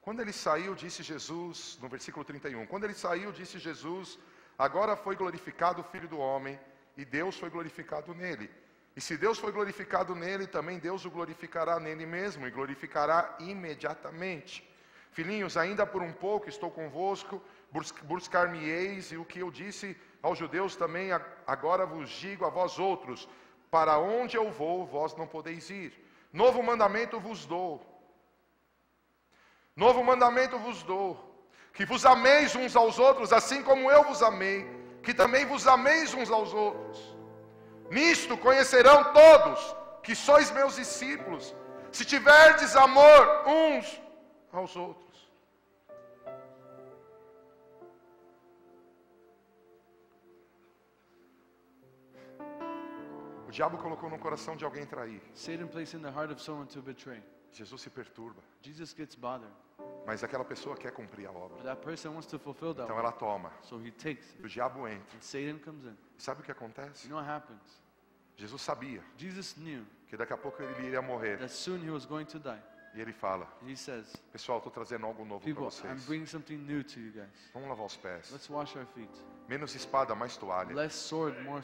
S1: Quando ele saiu, disse Jesus, no versículo 31, quando ele saiu, disse Jesus, agora foi glorificado o Filho do Homem, e Deus foi glorificado nele. E se Deus foi glorificado nele, também Deus o glorificará nele mesmo, e glorificará imediatamente. Filhinhos, ainda por um pouco estou convosco, buscar-me-eis, e o que eu disse aos judeus também, agora vos digo a vós outros, para onde eu vou, vós não podeis ir. Novo mandamento vos dou. Novo mandamento vos dou, que vos ameis uns aos outros, assim como eu vos amei, que também vos ameis uns aos outros. Nisto conhecerão todos que sois meus discípulos, se tiverdes amor uns aos outros. O diabo colocou no coração de alguém trair.
S2: Satan placed in the heart of someone to betray.
S1: Jesus se perturba,
S2: Jesus gets bothered.
S1: mas aquela pessoa quer cumprir a obra.
S2: But that person wants to fulfill that
S1: Então
S2: one.
S1: ela toma.
S2: So he takes
S1: O
S2: it.
S1: diabo entra.
S2: And Satan comes in.
S1: Sabe o que acontece?
S2: You know what happens?
S1: Jesus sabia
S2: Jesus knew
S1: que daqui a pouco ele iria morrer.
S2: that soon he was going to die.
S1: E ele fala,
S2: He says,
S1: pessoal, estou trazendo algo novo para
S2: people, I'm
S1: vocês.
S2: bringing something new to you guys.
S1: Vamos lavar os pés.
S2: Let's wash our feet.
S1: Menos espada, mais toalha.
S2: Less sword, more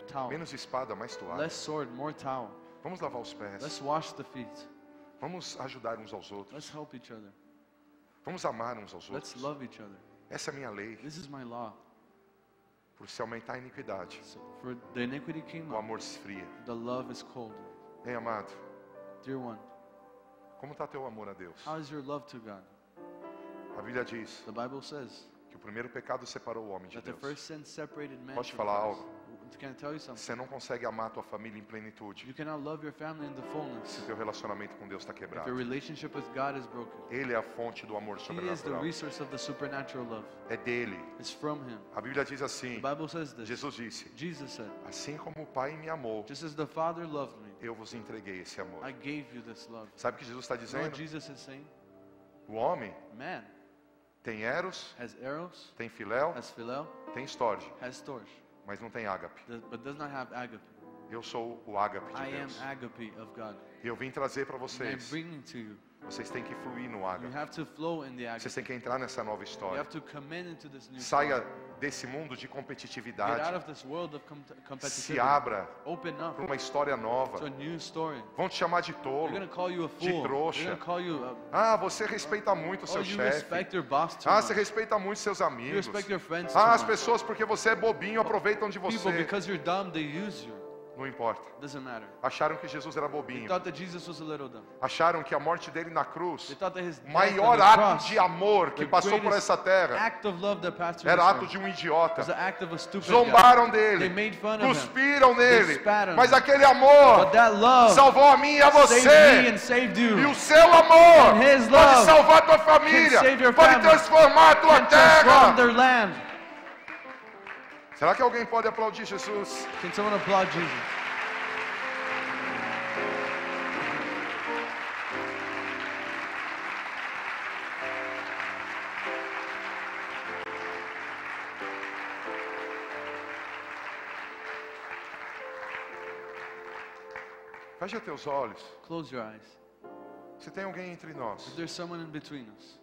S2: towel.
S1: Menos espada, mais toalha.
S2: Less sword, more towel.
S1: Vamos lavar os pés.
S2: Let's wash the feet.
S1: Vamos ajudar uns aos outros.
S2: Let's help each other.
S1: Vamos amar uns aos
S2: Let's
S1: outros.
S2: love each other.
S1: Essa é a minha lei.
S2: This is my law.
S1: Por se aumentar a iniquidade,
S2: So for the iniquity came
S1: o
S2: up,
S1: amor esfria.
S2: the love is cold.
S1: Ei, amado,
S2: Dear one,
S1: como está teu amor a Deus?
S2: how is your love to God?
S1: A Bíblia diz
S2: The Bible says
S1: que o primeiro pecado separou o homem de
S2: that the
S1: Deus.
S2: first sin separated man
S1: Posso te
S2: from
S1: falar
S2: God.
S1: algo?
S2: Can I tell you something?
S1: Você não consegue amar a tua família em plenitude
S2: You cannot love your family in the fullness
S1: se teu relacionamento com Deus está
S2: if your
S1: quebrado.
S2: relationship with God is broken.
S1: Ele é a fonte do amor
S2: He is the
S1: sobrenatural.
S2: resource of the supernatural love.
S1: É dele.
S2: It's from Him.
S1: A Bíblia diz
S2: The
S1: assim,
S2: Bible says this.
S1: Jesus disse,
S2: Jesus said,
S1: assim como o Pai me amou,
S2: just as the Father loved me,
S1: eu vos entreguei esse amor.
S2: I gave you this love.
S1: Sabe o que Jesus está
S2: You know what
S1: dizendo?
S2: Jesus is saying?
S1: O homem
S2: Man
S1: tem eros,
S2: has eros,
S1: tem filéu,
S2: has phileo,
S1: tem storge,
S2: has storge,
S1: mas não tem ágape.
S2: but does not have agape.
S1: Eu sou o ágape
S2: I
S1: de
S2: am
S1: Deus.
S2: agape of God.
S1: E eu vim trazer para
S2: And I'm
S1: vocês.
S2: bringing to you.
S1: Vocês têm que fluir no
S2: You
S1: ágape.
S2: have to flow in the
S1: Vocês
S2: agape.
S1: têm que entrar nessa nova
S2: You
S1: história.
S2: have to come into this new
S1: Saia
S2: story.
S1: desse mundo de
S2: Get out
S1: competitividade.
S2: of this world of
S1: Se
S2: competitivity.
S1: abra
S2: Open up
S1: para uma história
S2: to
S1: nova.
S2: a new story.
S1: Vão te chamar de
S2: They're
S1: tolo.
S2: going to call you a
S1: De
S2: fool.
S1: trouxa.
S2: They're going to call you
S1: Ah, você respeita muito o
S2: oh,
S1: seu
S2: you
S1: chefe.
S2: respect your boss too
S1: Ah,
S2: much.
S1: você respeita muito seus
S2: You
S1: amigos.
S2: respect your friends too
S1: Ah, as
S2: much.
S1: pessoas, porque você é bobinho, aproveitam de
S2: People,
S1: você.
S2: because you're dumb, they use you.
S1: Não importa.
S2: Doesn't matter.
S1: Acharam que Jesus era
S2: They
S1: bobinho.
S2: thought that Jesus was a little dumb.
S1: Acharam que a morte dele na
S2: They
S1: cruz,
S2: thought that his
S1: o
S2: death
S1: maior
S2: on the
S1: ato
S2: cross,
S1: de amor que
S2: the
S1: passou por
S2: greatest
S1: essa terra,
S2: act of love that passed through
S1: era
S2: this
S1: ato
S2: earth
S1: de um idiota.
S2: was the act of a stupid guy.
S1: Zombaram
S2: They
S1: dele,
S2: made fun of him.
S1: cuspiram
S2: They
S1: nele,
S2: spat on
S1: mas
S2: him.
S1: aquele amor
S2: But that love
S1: salvou a mim e a
S2: saved me
S1: você.
S2: and saved
S1: E
S2: you.
S1: o seu amor
S2: And his
S1: pode
S2: love
S1: salvar a tua família,
S2: save your
S1: pode
S2: family,
S1: transformar a tua
S2: Can transform
S1: terra.
S2: their land.
S1: Será que alguém pode aplaudir Jesus?
S2: Can someone applaud Jesus?
S1: Feche teus olhos.
S2: Close your eyes.
S1: Se tem alguém entre nós
S2: If there's someone in between us,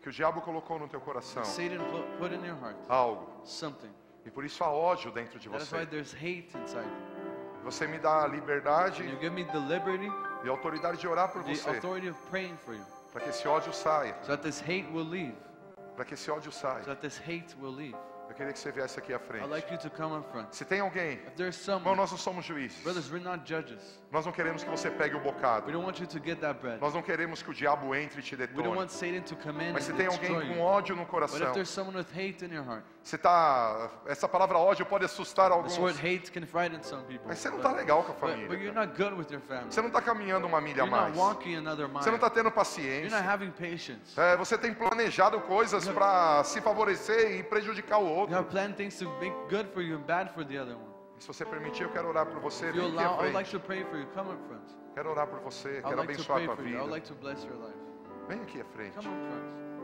S1: que o diabo colocou no teu coração
S2: Satan put in your heart
S1: algo,
S2: something.
S1: e por isso há ódio dentro de
S2: That is why
S1: você,
S2: there's hate inside you.
S1: você me dá a liberdade
S2: And you give me the liberty,
S1: e a autoridade de orar por
S2: the
S1: você,
S2: authority of praying for you,
S1: para que esse ódio saia,
S2: so that this hate will leave.
S1: para que esse ódio saia.
S2: So that this hate will leave.
S1: Eu queria que você viesse aqui à
S2: I'd
S1: frente.
S2: like you to come up front.
S1: Se tem alguém,
S2: If there's
S1: irmão,
S2: someone,
S1: nós não somos juízes.
S2: brothers, we're not judges.
S1: Nós não queremos que você pegue o
S2: We
S1: bocado.
S2: don't want you to get that bread.
S1: Nós não queremos que o diabo entre e te
S2: We don't
S1: detone.
S2: want Satan to come in
S1: Mas se
S2: and
S1: tem alguém
S2: destroy
S1: com
S2: you.
S1: ódio no
S2: But if
S1: coração,
S2: there's someone with hate in your heart,
S1: essa palavra ódio pode assustar
S2: this word
S1: alguns.
S2: hate can frighten some people.
S1: Mas você não está legal com a
S2: But
S1: família.
S2: you're
S1: cara.
S2: not good with your family.
S1: Você não está caminhando uma milha a
S2: You're not
S1: mais.
S2: walking another
S1: Você não
S2: mile.
S1: está tendo
S2: You're not
S1: paciência.
S2: having patience.
S1: Você tem planejado coisas para se favorecer e prejudicar o
S2: You
S1: outro.
S2: have planned things to make good for you and bad for the other one.
S1: E se você permitir, eu quero orar por você.
S2: If you
S1: Vem aqui à
S2: allow, I would like
S1: frente.
S2: to pray for you. Come up front.
S1: Quero orar por você.
S2: I would
S1: Quero
S2: like to
S1: abençoar a
S2: pray
S1: tua
S2: for you. I would
S1: vida.
S2: like to bless your life.
S1: Vem aqui à frente.
S2: Come up front.